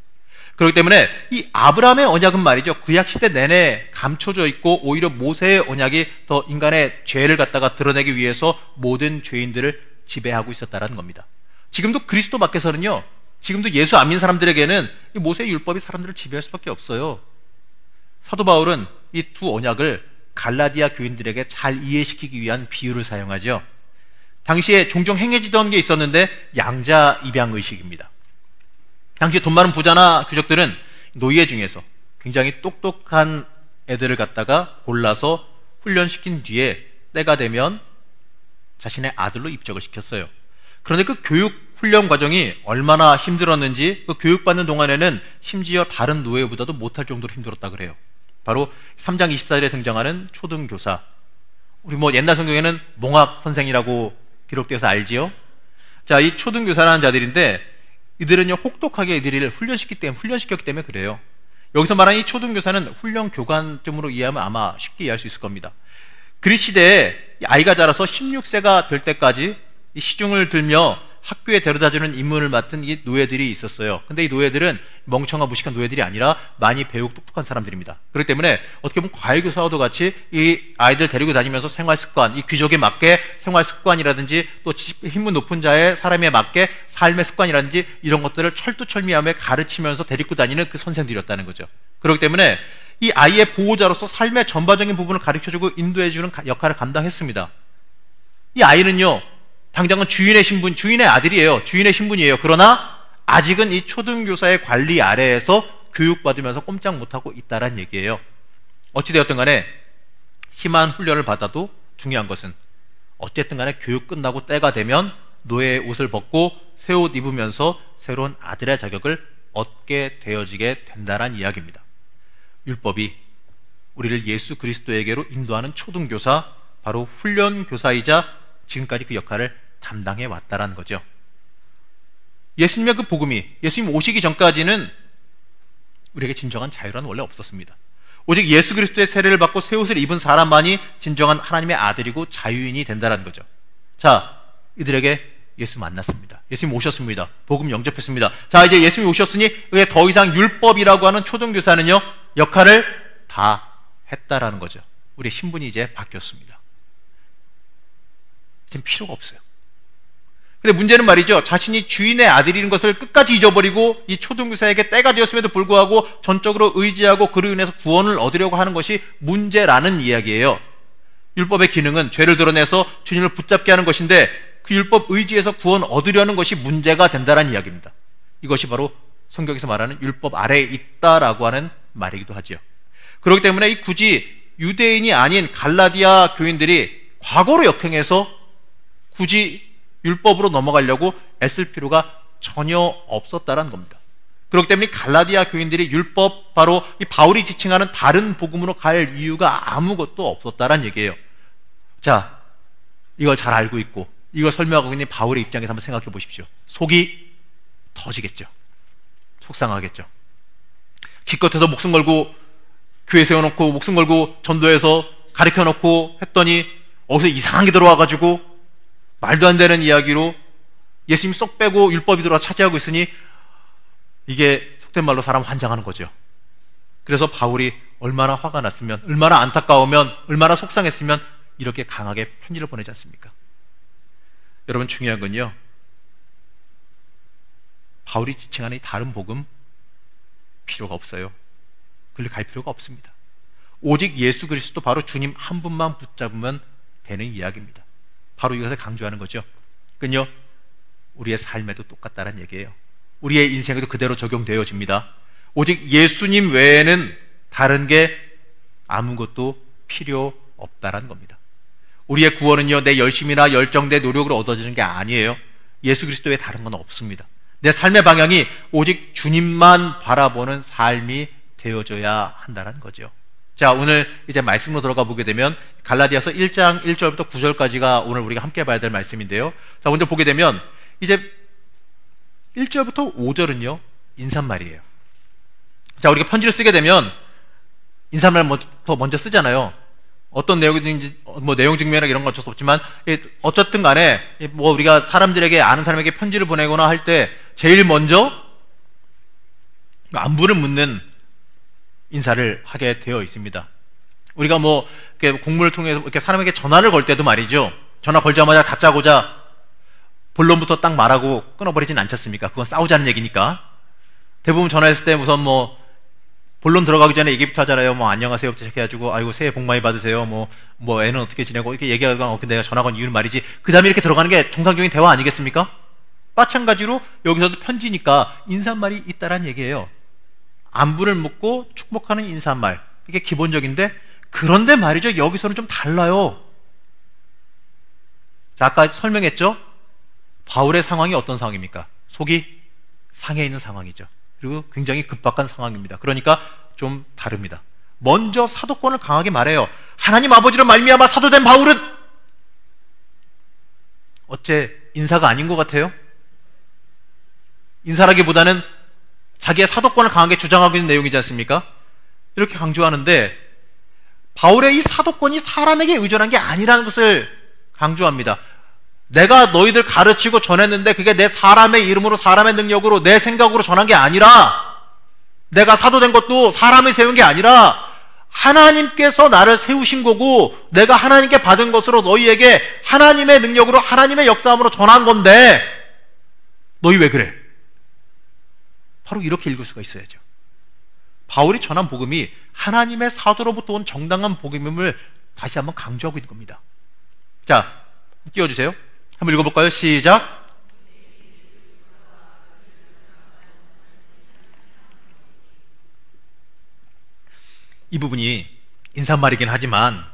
그렇기 때문에 이 아브라함의 언약은 말이죠, 구약시대 내내 감춰져 있고 오히려 모세의 언약이 더 인간의 죄를 갖다가 드러내기 위해서 모든 죄인들을 지배하고 있었다는 겁니다. 지금도 그리스도 밖에서는요, 지금도 예수 안 믿는 사람들에게는 이 모세의 율법이 사람들을 지배할 수밖에 없어요. 사도 바울은 이 두 언약을 갈라디아 교인들에게 잘 이해시키기 위한 비유를 사용하죠. 당시에 종종 행해지던 게 있었는데 양자 입양 의식입니다. 당시 돈 많은 부자나 귀족들은 노예 중에서 굉장히 똑똑한 애들을 갖다가 골라서 훈련시킨 뒤에 때가 되면 자신의 아들로 입적을 시켰어요. 그런데 그 교육 훈련 과정이 얼마나 힘들었는지 그 교육받는 동안에는 심지어 다른 노예보다도 못할 정도로 힘들었다 그래요. 바로 3장 24절에 등장하는 초등교사, 우리 뭐 옛날 성경에는 몽학 선생이라고 기록되어서 알지요? 자, 이 초등교사라는 자들인데 이들은요 혹독하게 이들을 훈련시켰기 때문에 그래요. 여기서 말하는 이 초등교사는 훈련 교관쯤으로 이해하면 아마 쉽게 이해할 수 있을 겁니다. 그리스 시대에 아이가 자라서 16세가 될 때까지 이 시중을 들며 학교에 데려다주는 임무를 맡은 이 노예들이 있었어요. 근데 이 노예들은 멍청한 무식한 노예들이 아니라 많이 배우고 똑똑한 사람들입니다. 그렇기 때문에 어떻게 보면 과외교사와도 같이 이 아이들 데리고 다니면서 생활 습관, 이 귀족에 맞게 생활 습관이라든지 또 힘은 높은 자의 사람에 맞게 삶의 습관이라든지 이런 것들을 철두철미하며 가르치면서 데리고 다니는 그 선생들이었다는 거죠. 그렇기 때문에 이 아이의 보호자로서 삶의 전반적인 부분을 가르쳐주고 인도해주는 역할을 감당했습니다. 이 아이는요 당장은 주인의 신분, 주인의 아들이에요. 주인의 신분이에요. 그러나 아직은 이 초등교사의 관리 아래에서 교육받으면서 꼼짝 못하고 있다란 얘기예요. 어찌되었든 간에 심한 훈련을 받아도 중요한 것은 어쨌든 간에 교육 끝나고 때가 되면 노예의 옷을 벗고 새 옷 입으면서 새로운 아들의 자격을 얻게 되어지게 된다란 이야기입니다. 율법이 우리를 예수 그리스도에게로 인도하는 초등교사, 바로 훈련교사이자 지금까지 그 역할을 담당해 왔다라는 거죠. 예수님의 그 복음이, 예수님 오시기 전까지는 우리에게 진정한 자유란 원래 없었습니다. 오직 예수 그리스도의 세례를 받고 새 옷을 입은 사람만이 진정한 하나님의 아들이고 자유인이 된다는 거죠. 자, 이들에게 예수 만났습니다. 예수님 오셨습니다. 복음 영접했습니다. 자, 이제 예수님이 오셨으니 더 이상 율법이라고 하는 초등교사는요 역할을 다 했다라는 거죠. 우리의 신분이 이제 바뀌었습니다. 지금 필요가 없어요. 근데 문제는 말이죠, 자신이 주인의 아들인 것을 끝까지 잊어버리고 이 초등교사에게 때가 되었음에도 불구하고 전적으로 의지하고 그로 인해서 구원을 얻으려고 하는 것이 문제라는 이야기예요. 율법의 기능은 죄를 드러내서 주님을 붙잡게 하는 것인데 그 율법 의지에서 구원 얻으려는 것이 문제가 된다는 이야기입니다. 이것이 바로 성경에서 말하는 율법 아래에 있다라고 하는 말이기도 하지요. 그렇기 때문에 굳이 유대인이 아닌 갈라디아 교인들이 과거로 역행해서 굳이 율법으로 넘어가려고 애쓸 필요가 전혀 없었다는 겁니다. 그렇기 때문에 갈라디아 교인들이 율법, 바로 이 바울이 지칭하는 다른 복음으로 갈 이유가 아무것도 없었다는 얘기예요. 자, 이걸 잘 알고 있고 이걸 설명하고 있는 바울의 입장에서 한번 생각해 보십시오. 속이 터지겠죠. 속상하겠죠. 기껏해서 목숨 걸고 교회 세워놓고 목숨 걸고 전도해서 가르쳐놓고 했더니 어디서 이상한 게 들어와가지고 말도 안 되는 이야기로 예수님 쏙 빼고 율법이 들어와 차지하고 있으니 이게 속된 말로 사람 환장하는 거죠. 그래서 바울이 얼마나 화가 났으면, 얼마나 안타까우면, 얼마나 속상했으면 이렇게 강하게 편지를 보내지 않습니까? 여러분, 중요한 건요, 바울이 지칭하는 이 다른 복음 필요가 없어요. 그걸 갈 필요가 없습니다. 오직 예수 그리스도, 바로 주님 한 분만 붙잡으면 되는 이야기입니다. 바로 이것을 강조하는 거죠. 그건요, 우리의 삶에도 똑같다는 얘기예요. 우리의 인생에도 그대로 적용되어집니다. 오직 예수님 외에는 다른 게 아무것도 필요 없다라는 겁니다. 우리의 구원은요, 내 열심이나 열정, 내 노력으로 얻어지는 게 아니에요. 예수 그리스도 외에 다른 건 없습니다. 내 삶의 방향이 오직 주님만 바라보는 삶이 되어져야 한다는 거죠. 자, 오늘 이제 말씀으로 들어가 보게 되면 갈라디아서 1장 1절부터 9절까지가 오늘 우리가 함께 봐야 될 말씀인데요. 자, 먼저 보게 되면 이제 1절부터 5절은요, 인사말이에요. 자, 우리가 편지를 쓰게 되면 인사말부터 먼저 쓰잖아요. 어떤 내용인지, 뭐 내용 증명이나 이런 건 어쩔 수 없지만, 어쨌든 간에 뭐 우리가 사람들에게, 아는 사람에게 편지를 보내거나 할 때 제일 먼저 안부를 묻는 인사를 하게 되어 있습니다. 우리가 뭐 이렇게 공문을 통해서 이렇게 사람에게 전화를 걸 때도 말이죠, 전화 걸자마자 다짜고자 본론부터 딱 말하고 끊어버리진 않지 않습니까? 그건 싸우자는 얘기니까. 대부분 전화했을 때 우선 뭐 본론 들어가기 전에 얘기부터 하잖아요. 뭐 안녕하세요부터 시작해가지고, 아이고 새해 복 많이 받으세요, 뭐 애는 어떻게 지내고, 이렇게 얘기하다가 근데 내가 전화 건 이유는 말이지, 그 다음에 이렇게 들어가는 게 정상적인 대화 아니겠습니까? 마찬가지로 여기서도 편지니까 인사말이 있다란 얘기예요. 안부를 묻고 축복하는 인사말, 이게 기본적인데, 그런데 말이죠, 여기서는 좀 달라요. 자, 아까 설명했죠? 바울의 상황이 어떤 상황입니까? 속이 상해 있는 상황이죠. 그리고 굉장히 급박한 상황입니다. 그러니까 좀 다릅니다. 먼저 사도권을 강하게 말해요. 하나님 아버지로 말미암아 사도된 바울은, 어째 인사가 아닌 것 같아요? 인사라기보다는 자기의 사도권을 강하게 주장하고 있는 내용이지 않습니까? 이렇게 강조하는데, 바울의 이 사도권이 사람에게 의존한 게 아니라는 것을 강조합니다. 내가 너희들 가르치고 전했는데 그게 내 사람의 이름으로, 사람의 능력으로, 내 생각으로 전한 게 아니라, 내가 사도된 것도 사람이 세운 게 아니라 하나님께서 나를 세우신 거고, 내가 하나님께 받은 것으로 너희에게 하나님의 능력으로, 하나님의 역사함으로 전한 건데 너희 왜 그래? 바로 이렇게 읽을 수가 있어야죠. 바울이 전한 복음이 하나님의 사도로부터 온 정당한 복음임을 다시 한번 강조하고 있는 겁니다. 자, 띄워주세요. 한번 읽어볼까요? 시작. 이 부분이 인사말이긴 하지만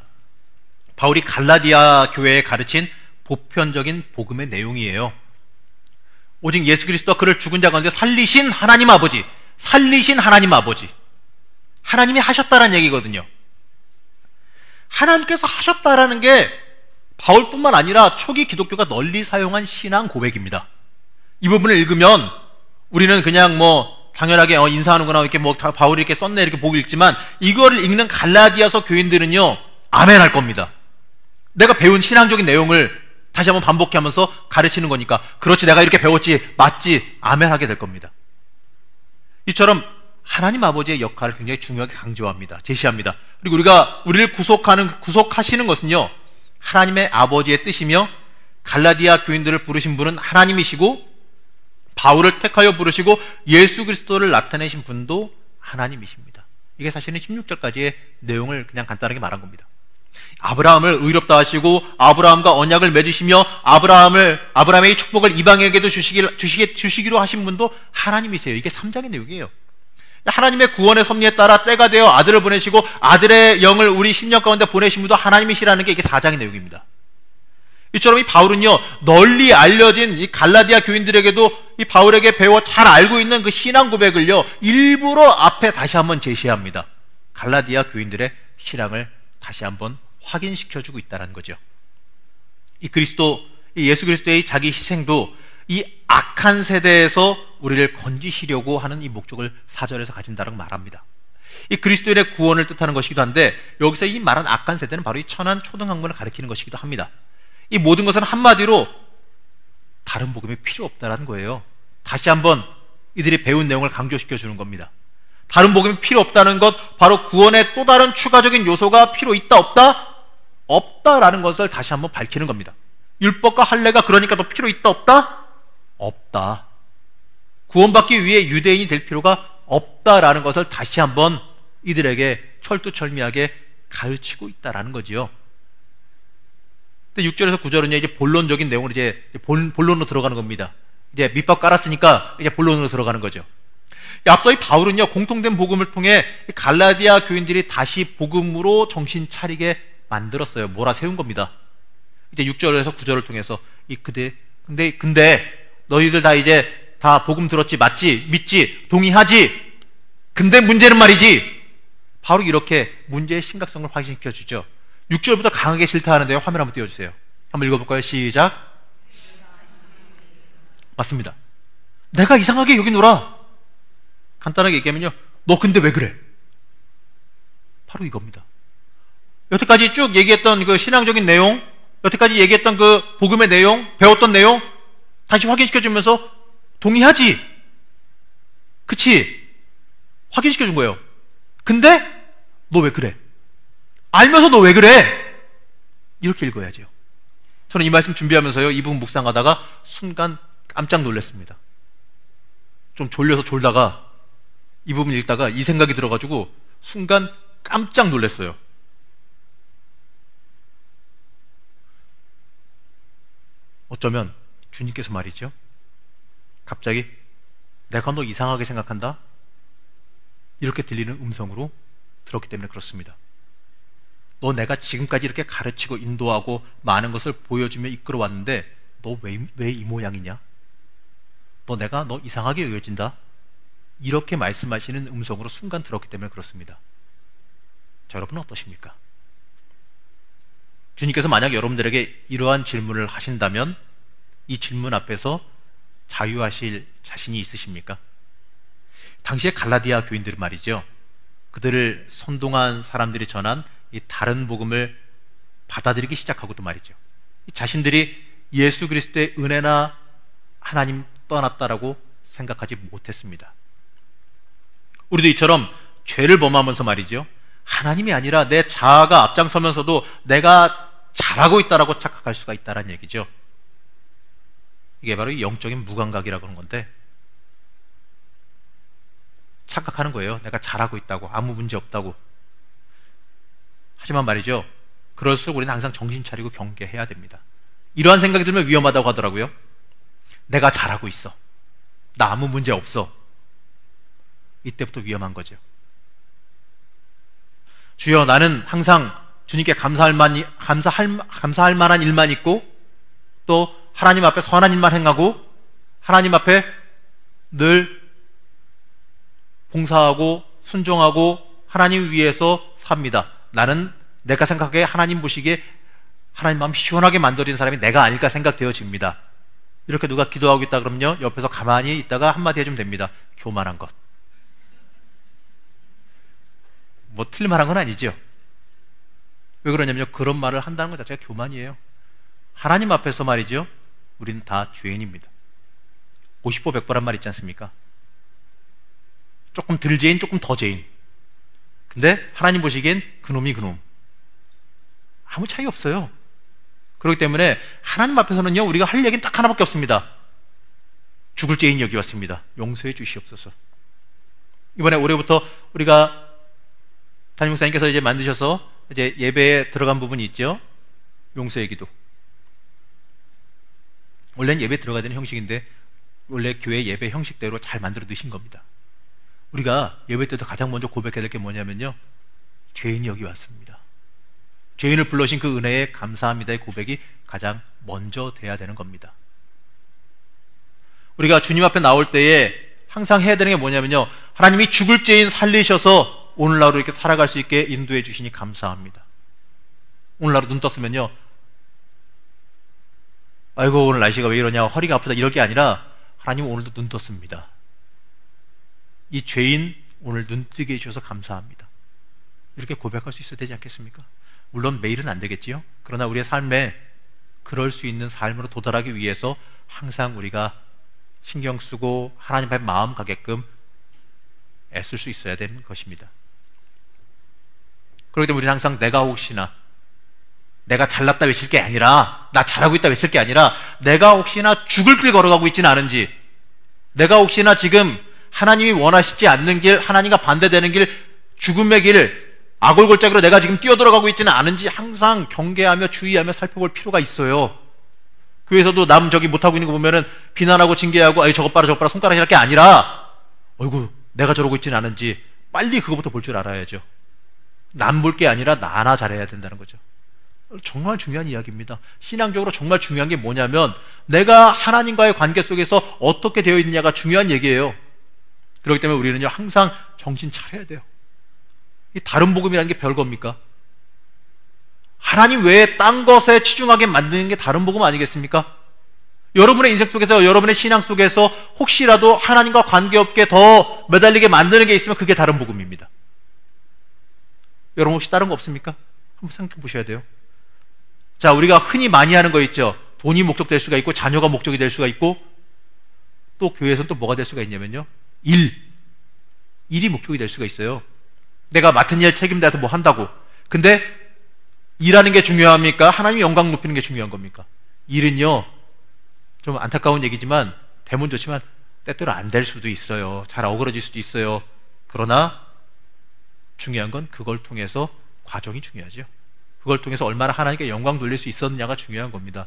바울이 갈라디아 교회에 가르친 보편적인 복음의 내용이에요. 오직 예수 그리스도와 그를 죽은 자 가운데 살리신 하나님 아버지, 살리신 하나님 아버지, 하나님이 하셨다라는 얘기거든요. 하나님께서 하셨다라는 게 바울뿐만 아니라 초기 기독교가 널리 사용한 신앙 고백입니다. 이 부분을 읽으면 우리는 그냥 뭐 당연하게 인사하는구나, 이렇게 뭐 바울이 이렇게 썼네, 이렇게 보고 읽지만, 이거를 읽는 갈라디아서 교인들은요, 아멘 할 겁니다. 내가 배운 신앙적인 내용을 다시 한번 반복해 하면서 가르치는 거니까, 그렇지, 내가 이렇게 배웠지, 맞지, 아멘 하게 될 겁니다. 이처럼 하나님 아버지의 역할을 굉장히 중요하게 강조합니다. 제시합니다. 그리고 우리를 구속하시는 것은요, 하나님의 아버지의 뜻이며, 갈라디아 교인들을 부르신 분은 하나님이시고, 바울을 택하여 부르시고 예수 그리스도를 나타내신 분도 하나님이십니다. 이게 사실은 16절까지의 내용을 그냥 간단하게 말한 겁니다. 아브라함을 의롭다 하시고 아브라함과 언약을 맺으시며 아브라함의 축복을 이방에게도 주시기로 하신 분도 하나님이세요. 이게 3장의 내용이에요. 하나님의 구원의 섭리에 따라 때가 되어 아들을 보내시고 아들의 영을 우리 심령 가운데 보내신 분도 하나님이시라는 게 이게 4장의 내용입니다. 이처럼 이 바울은요, 널리 알려진 이 갈라디아 교인들에게도 이 바울에게 배워 잘 알고 있는 그 신앙 고백을요, 일부러 앞에 다시 한번 제시합니다. 갈라디아 교인들의 신앙을 다시 한번 확인시켜주고 있다는 거죠. 이 예수 그리스도의 자기 희생도 이 악한 세대에서 우리를 건지시려고 하는 이 목적을 4절에서 가진다라고 말합니다. 이 그리스도인의 구원을 뜻하는 것이기도 한데, 여기서 이 말한 악한 세대는 바로 이 천한 초등학문을 가리키는 것이기도 합니다. 이 모든 것은 한마디로 다른 복음이 필요 없다라는 거예요. 다시 한번 이들이 배운 내용을 강조시켜 주는 겁니다. 다른 복음이 필요 없다는 것, 바로 구원의 또 다른 추가적인 요소가 필요 있다 없다? 없다라는 것을 다시 한번 밝히는 겁니다. 율법과 할례가 그러니까 더 필요 있다 없다? 없다. 구원받기 위해 유대인이 될 필요가 없다라는 것을 다시 한번 이들에게 철두철미하게 가르치고 있다라는 거지요. 근데 6절에서 9절은 이제 본론적인 내용으로 이제 본론으로 들어가는 겁니다. 이제 밑밥 깔았으니까 이제 본론으로 들어가는 거죠. 앞서 이 바울은요, 공통된 복음을 통해 갈라디아 교인들이 다시 복음으로 정신 차리게 만들었어요. 몰아세운 겁니다. 이제 6절에서 9절을 통해서 근데 너희들 다 이제 다 복음 들었지, 맞지, 믿지, 동의하지. 근데 문제는 말이지. 바로 이렇게 문제의 심각성을 확인시켜 주죠. 6절부터 강하게 질타하는데요. 화면 한번 띄워주세요. 한번 읽어볼까요? 시작. 맞습니다. 내가 이상하게 여기노라. 간단하게 얘기하면요, 너 근데 왜 그래? 바로 이겁니다. 여태까지 쭉 얘기했던 그 신앙적인 내용, 여태까지 얘기했던 그 복음의 내용, 배웠던 내용 다시 확인시켜주면서 동의하지? 그치? 확인시켜준 거예요. 근데 너 왜 그래? 알면서 너 왜 그래? 이렇게 읽어야죠. 저는 이 말씀 준비하면서요, 이 부분 묵상하다가 순간 깜짝 놀랐습니다. 좀 졸려서 졸다가 이 부분 읽다가 이 생각이 들어가지고 순간 깜짝 놀랐어요. 어쩌면 주님께서 말이죠, 갑자기 내가 너 이상하게 생각한다? 이렇게 들리는 음성으로 들었기 때문에 그렇습니다. 너 내가 지금까지 이렇게 가르치고 인도하고 많은 것을 보여주며 이끌어 왔는데 너 왜 이 모양이냐? 너 이상하게 여겨진다? 이렇게 말씀하시는 음성으로 순간 들었기 때문에 그렇습니다. 자, 여러분은 어떠십니까? 주님께서 만약 여러분들에게 이러한 질문을 하신다면 이 질문 앞에서 자유하실 자신이 있으십니까? 당시에 갈라디아 교인들은 말이죠, 그들을 선동한 사람들이 전한 이 다른 복음을 받아들이기 시작하고도 말이죠, 자신들이 예수 그리스도의 은혜나 하나님 떠났다라고 생각하지 못했습니다. 우리도 이처럼 죄를 범하면서 말이죠, 하나님이 아니라 내 자아가 앞장서면서도 내가 잘하고 있다라고 착각할 수가 있다는 얘기죠. 이게 바로 이 영적인 무감각이라고 하는 건데, 착각하는 거예요. 내가 잘하고 있다고, 아무 문제 없다고. 하지만 말이죠, 그럴수록 우리는 항상 정신 차리고 경계해야 됩니다. 이러한 생각이 들면 위험하다고 하더라고요. 내가 잘하고 있어, 나 아무 문제 없어. 이때부터 위험한 거죠. 주여, 나는 항상 주님께 감사할 만한 일만 있고, 또 하나님 앞에 선한 일만 행하고, 하나님 앞에 늘 봉사하고 순종하고 하나님 위해서 삽니다. 나는 내가 생각하기에 하나님 보시기에 하나님 마음 시원하게 만들어진 사람이 내가 아닐까 생각되어집니다. 이렇게 누가 기도하고 있다 그러면요, 옆에서 가만히 있다가 한마디 해주면 됩니다. 교만한 것. 뭐 틀린 말한 건 아니죠. 왜 그러냐면요, 그런 말을 한다는 것 자체가 교만이에요. 하나님 앞에서 말이죠, 우리는 다 죄인입니다. 50보 100보란 말 있지 않습니까? 조금 덜 죄인, 조금 더 죄인. 근데 하나님 보시기엔 그놈이 그놈. 아무 차이 없어요. 그렇기 때문에 하나님 앞에서는요, 우리가 할 얘기는 딱 하나밖에 없습니다. 죽을 죄인 여기 왔습니다. 용서해 주시옵소서. 이번에 올해부터 우리가 담임 목사님께서 이제 만드셔서 이제 예배에 들어간 부분이 있죠. 용서의 기도. 원래는 예배에 들어가야 되는 형식인데 원래 교회 예배 형식대로 잘 만들어 드신 겁니다. 우리가 예배 때도 가장 먼저 고백해야 될 게 뭐냐면요, 죄인이 여기 왔습니다. 죄인을 불러신 그 은혜에 감사합니다의 고백이 가장 먼저 돼야 되는 겁니다. 우리가 주님 앞에 나올 때에 항상 해야 되는 게 뭐냐면요, 하나님이 죽을 죄인 살리셔서 오늘 하루 이렇게 살아갈 수 있게 인도해 주시니 감사합니다. 오늘 하루 눈 떴으면요, 아이고 오늘 날씨가 왜 이러냐, 허리가 아프다, 이럴 게 아니라 하나님 오늘도 눈 떴습니다. 이 죄인 오늘 눈 뜨게 해주셔서 감사합니다. 이렇게 고백할 수 있어야 되지 않겠습니까? 물론 매일은 안 되겠지요. 그러나 우리의 삶에 그럴 수 있는 삶으로 도달하기 위해서 항상 우리가 신경 쓰고 하나님 앞에 마음 가게끔 애쓸 수 있어야 되는 것입니다. 그렇기 때문에 우리는 항상 내가 혹시나 내가 잘났다 외칠 게 아니라, 나 잘하고 있다 외칠 게 아니라, 내가 혹시나 죽을 길 걸어가고 있지는 않은지, 내가 혹시나 지금 하나님이 원하시지 않는 길, 하나님과 반대되는 길, 죽음의 길, 아골골짜기로 내가 지금 뛰어들어가고 있지는 않은지 항상 경계하며 주의하며 살펴볼 필요가 있어요. 교회에서도 남 저기 못하고 있는 거 보면은 비난하고 징계하고, 아이 저것 봐라 저것 봐라 손가락이 할 게 아니라, 어이구 내가 저러고 있지는 않은지 빨리 그거부터 볼 줄 알아야죠. 남 볼 게 아니라 나나 잘해야 된다는 거죠. 정말 중요한 이야기입니다. 신앙적으로 정말 중요한 게 뭐냐면 내가 하나님과의 관계 속에서 어떻게 되어 있느냐가 중요한 얘기예요. 그렇기 때문에 우리는요 항상 정신 차려야 돼요. 이 다른 복음이라는 게 별겁니까? 하나님 외에 딴 것에 치중하게 만드는 게 다른 복음 아니겠습니까? 여러분의 인생 속에서, 여러분의 신앙 속에서 혹시라도 하나님과 관계없게 더 매달리게 만드는 게 있으면 그게 다른 복음입니다. 여러분 혹시 다른 거 없습니까? 한번 생각해 보셔야 돼요. 자, 우리가 흔히 많이 하는 거 있죠. 돈이 목적 될 수가 있고 자녀가 목적이 될 수가 있고, 또 교회에서는 또 뭐가 될 수가 있냐면요, 일이 목적이 될 수가 있어요. 내가 맡은 일 책임다해서 뭐 한다고. 근데 일하는 게 중요합니까? 하나님이 영광 높이는 게 중요한 겁니까? 일은요, 좀 안타까운 얘기지만 되면 좋지만 때때로 안 될 수도 있어요. 잘 어그러질 수도 있어요. 그러나 중요한 건 그걸 통해서 과정이 중요하죠. 그걸 통해서 얼마나 하나님께 영광 돌릴 수 있었느냐가 중요한 겁니다.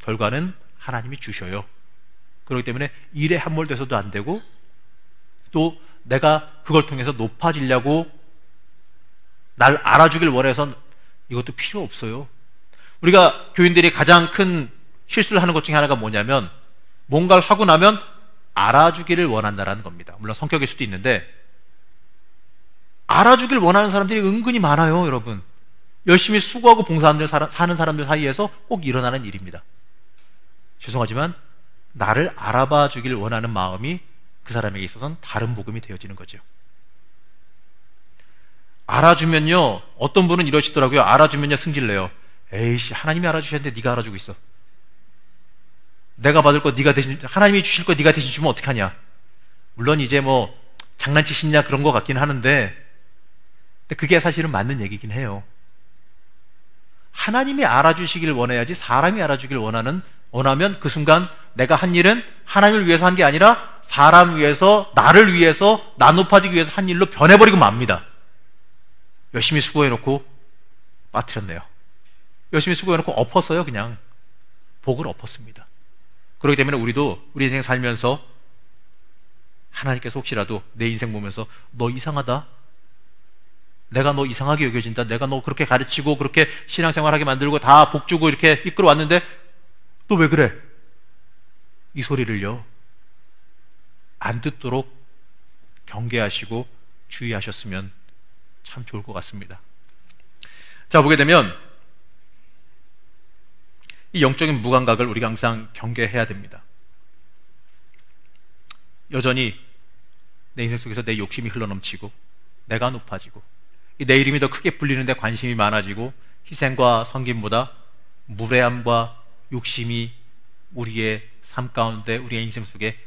결과는 하나님이 주셔요. 그렇기 때문에 일에 함몰돼서도 안 되고, 또 내가 그걸 통해서 높아지려고 날 알아주길 원해서 이것도 필요 없어요. 우리가 교인들이 가장 큰 실수를 하는 것 중에 하나가 뭐냐면, 뭔가를 하고 나면 알아주기를 원한다는 겁니다. 물론 성격일 수도 있는데, 알아주길 원하는 사람들이 은근히 많아요. 여러분, 열심히 수고하고 봉사하는 사는 사람들 사이에서 꼭 일어나는 일입니다. 죄송하지만 나를 알아봐 주길 원하는 마음이 그 사람에게 있어서는 다른 복음이 되어지는 거죠. 알아주면요, 어떤 분은 이러시더라고요. 알아주면요 승질내요. 에이씨, 하나님이 알아주셨는데 네가 알아주고 있어. 내가 받을 거 네가 대신, 하나님이 주실 거 네가 대신 주면 어떡하냐. 물론 이제 뭐 장난치시냐 그런 것 같긴 하는데, 근데 그게 사실은 맞는 얘기긴 해요. 하나님이 알아주시길 원해야지, 사람이 알아주길 원하면 그 순간 내가 한 일은 하나님을 위해서 한 게 아니라 사람 위해서, 나를 위해서, 나 높아지기 위해서 한 일로 변해버리고 맙니다. 열심히 수고해놓고 빠뜨렸네요. 열심히 수고해놓고 엎었어요. 그냥 복을 엎었습니다. 그렇기 때문에 우리도 우리 인생 살면서 하나님께서 혹시라도 내 인생 보면서 너 이상하다, 내가 너 이상하게 여겨진다, 내가 너 그렇게 가르치고 그렇게 신앙생활하게 만들고 다 복주고 이렇게 이끌어 왔는데 너 왜 그래? 이 소리를요 안 듣도록 경계하시고 주의하셨으면 참 좋을 것 같습니다. 자, 보게 되면 이 영적인 무감각을 우리가 항상 경계해야 됩니다. 여전히 내 인생 속에서 내 욕심이 흘러넘치고 내가 높아지고 내 이름이 더 크게 불리는데 관심이 많아지고 희생과 섬김보다 무례함과 욕심이 우리의 삶 가운데, 우리의 인생 속에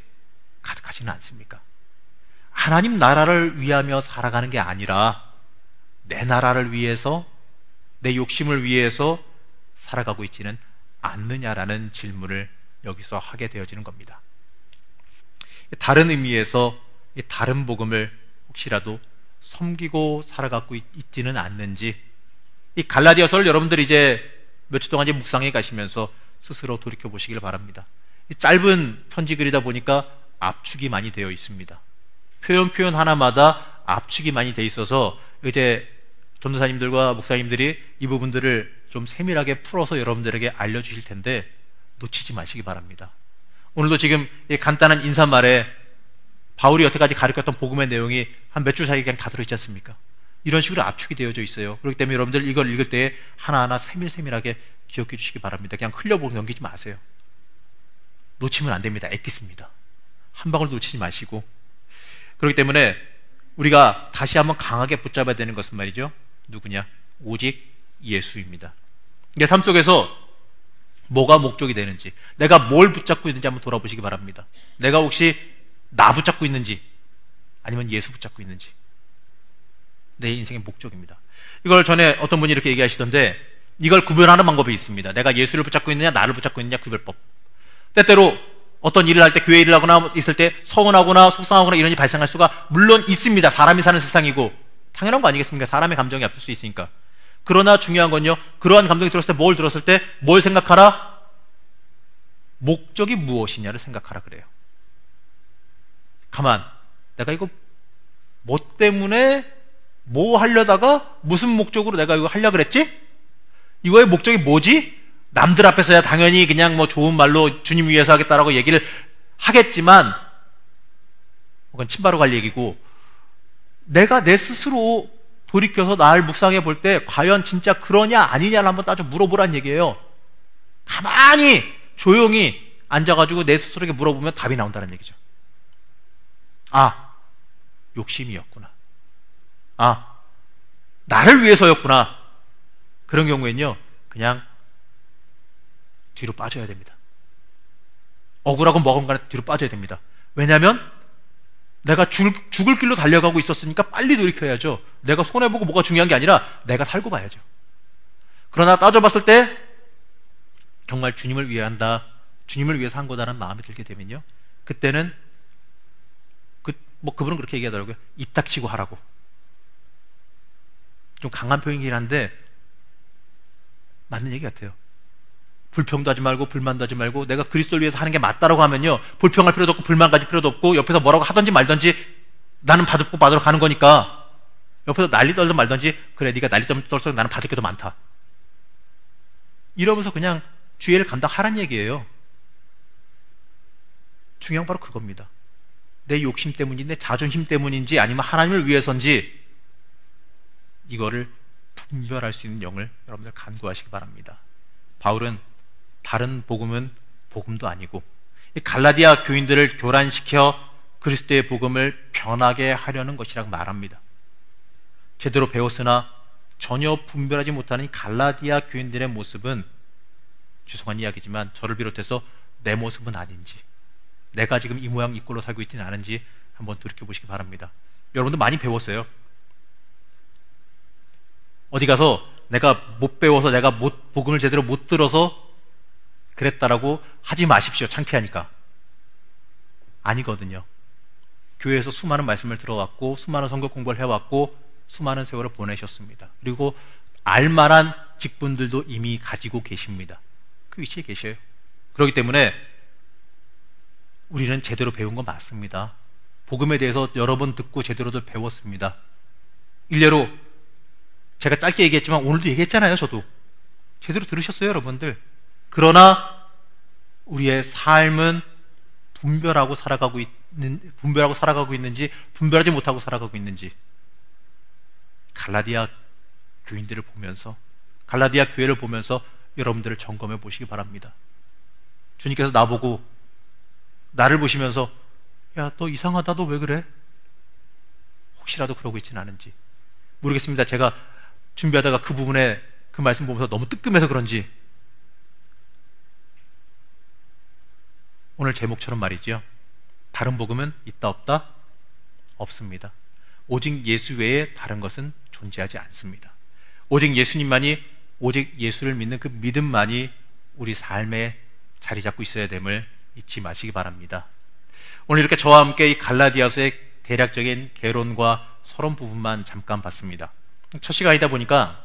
가득하지는 않습니까? 하나님 나라를 위하며 살아가는 게 아니라 내 나라를 위해서, 내 욕심을 위해서 살아가고 있지는 않느냐라는 질문을 여기서 하게 되어지는 겁니다. 다른 의미에서 이 다른 복음을 혹시라도 섬기고 살아가고 있지는 않는지, 이 갈라디아서를 여러분들이 이제 며칠 동안 이제 묵상해 가시면서 스스로 돌이켜 보시길 바랍니다. 이 짧은 편지 글이다 보니까 압축이 많이 되어 있습니다. 표현 하나마다 압축이 많이 돼 있어서 이제 전도사님들과 목사님들이 이 부분들을 좀 세밀하게 풀어서 여러분들에게 알려주실 텐데 놓치지 마시기 바랍니다. 오늘도 지금 이 간단한 인사말에 바울이 여태까지 가르쳤던 복음의 내용이 한 몇 줄 사이에 그냥 다 들어있지 않습니까? 이런 식으로 압축이 되어져 있어요. 그렇기 때문에 여러분들 이걸 읽을 때 하나하나 세밀세밀하게 기억해 주시기 바랍니다. 그냥 흘려보고 넘기지 마세요. 놓치면 안 됩니다. 엑기스입니다. 한 방울 놓치지 마시고. 그렇기 때문에 우리가 다시 한번 강하게 붙잡아야 되는 것은 말이죠. 누구냐? 오직 예수입니다. 내 삶 속에서 뭐가 목적이 되는지, 내가 뭘 붙잡고 있는지 한번 돌아보시기 바랍니다. 내가 혹시 나 붙잡고 있는지, 아니면 예수 붙잡고 있는지. 내 인생의 목적입니다. 이걸 전에 어떤 분이 이렇게 얘기하시던데, 이걸 구별하는 방법이 있습니다. 내가 예수를 붙잡고 있느냐, 나를 붙잡고 있느냐 구별법. 때때로 어떤 일을 할 때, 교회 일을 하거나 있을 때 서운하거나 속상하거나 이런 일이 발생할 수가 물론 있습니다. 사람이 사는 세상이고 당연한 거 아니겠습니까? 사람의 감정이 앞설 수 있으니까. 그러나 중요한 건요, 그러한 감정이 들었을 때 뭘 들었을 때 뭘 생각하라? 목적이 무엇이냐를 생각하라 그래요. 가만, 내가 이거 뭐 때문에 뭐 하려다가 무슨 목적으로 내가 이거 하려고 그랬지? 이거의 목적이 뭐지? 남들 앞에서야 당연히 그냥 뭐 좋은 말로 주님 위해서 하겠다라고 얘기를 하겠지만, 그건 침바로 갈 얘기고, 내가 내 스스로 돌이켜서 나를 묵상해 볼 때 과연 진짜 그러냐 아니냐를 한번 따져 물어보란 얘기예요. 가만히 조용히 앉아가지고 내 스스로에게 물어보면 답이 나온다는 얘기죠. 아, 욕심이었구나. 아, 나를 위해서였구나. 그런 경우에는요, 그냥 뒤로 빠져야 됩니다. 억울하고 뭐건 간에 뒤로 빠져야 됩니다. 왜냐하면 내가 죽을 길로 달려가고 있었으니까 빨리 돌이켜야죠. 내가 손해보고 뭐가 중요한 게 아니라 내가 살고 봐야죠. 그러나 따져봤을 때 정말 주님을 위해 한다, 주님을 위해서 한 거다라는 마음이 들게 되면요, 그때는 그분은 그렇게 얘기하더라고요. 입 닥치고 하라고. 좀 강한 표현이긴 한데 맞는 얘기 같아요. 불평도 하지 말고 불만도 하지 말고 내가 그리스도를 위해서 하는 게 맞다라고 하면요, 불평할 필요도 없고 불만 가질 필요도 없고 옆에서 뭐라고 하든지 말든지 나는 받으러 가는 거니까, 옆에서 난리 떨든 말든지 그래 네가 난리 떨어서 나는 받을 게 더 많다 이러면서 그냥 주의를 감당하란 얘기예요. 중요한 바로 그겁니다. 내 욕심 때문인지 내 자존심 때문인지 아니면 하나님을 위해서인지 이거를 분별할 수 있는 영을 여러분들 간구하시기 바랍니다. 바울은 다른 복음은 복음도 아니고 이 갈라디아 교인들을 교란시켜 그리스도의 복음을 변하게 하려는 것이라고 말합니다. 제대로 배웠으나 전혀 분별하지 못하는 갈라디아 교인들의 모습은, 죄송한 이야기지만 저를 비롯해서 내 모습은 아닌지, 내가 지금 이 모양 이 꼴로 살고 있지는 않은지 한번 돌이켜보시기 바랍니다. 여러분들 많이 배웠어요. 어디 가서 내가 못 배워서 내가 복음을 제대로 못 들어서 그랬다라고 하지 마십시오. 창피하니까. 아니거든요. 교회에서 수많은 말씀을 들어왔고 수많은 성경 공부를 해왔고 수많은 세월을 보내셨습니다. 그리고 알만한 직분들도 이미 가지고 계십니다. 그 위치에 계셔요. 그렇기 때문에 우리는 제대로 배운 건 맞습니다. 복음에 대해서 여러 번 듣고 제대로들 배웠습니다. 일례로 제가 짧게 얘기했지만 오늘도 얘기했잖아요. 저도 제대로 들으셨어요, 여러분들. 그러나 우리의 삶은 분별하고 살아가고 있는지 분별하지 못하고 살아가고 있는지 갈라디아 교인들을 보면서, 갈라디아 교회를 보면서 여러분들을 점검해 보시기 바랍니다. 주님께서 나보고, 나를 보시면서 야, 너 이상하다, 너 왜 그래? 혹시라도 그러고 있지는 않은지 모르겠습니다. 제가 준비하다가 그 부분에 그 말씀 보면서 너무 뜨끔해서 그런지 오늘 제목처럼 말이죠, 다른 복음은 있다 없다? 없습니다. 오직 예수 외에 다른 것은 존재하지 않습니다. 오직 예수님만이, 오직 예수를 믿는 그 믿음만이 우리 삶에 자리 잡고 있어야 됨을 잊지 마시기 바랍니다. 오늘 이렇게 저와 함께 이 갈라디아서의 대략적인 개론과 서론 부분만 잠깐 봤습니다. 첫 시간이다 보니까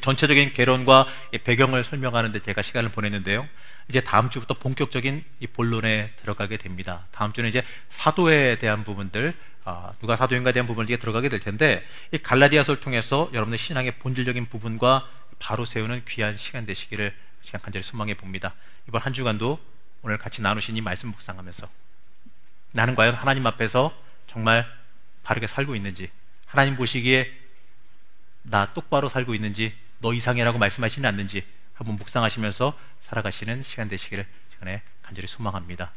전체적인 개론과 배경을 설명하는 데 제가 시간을 보냈는데요, 이제 다음 주부터 본격적인 이 본론에 들어가게 됩니다. 다음 주는 이제 사도에 대한 부분들, 누가 사도인가에 대한 부분을 이제 들어가게 될 텐데, 이 갈라디아서를 통해서 여러분의 신앙의 본질적인 부분과 바로 세우는 귀한 시간 되시기를 제가 간절히 소망해 봅니다. 이번 한 주간도 오늘 같이 나누신 이 말씀 묵상하면서 나는 과연 하나님 앞에서 정말 바르게 살고 있는지, 하나님 보시기에 나 똑바로 살고 있는지, 너 이상해라고 말씀하시는 않는지 한번 묵상하시면서 살아가시는 시간 되시기를 간절히 소망합니다.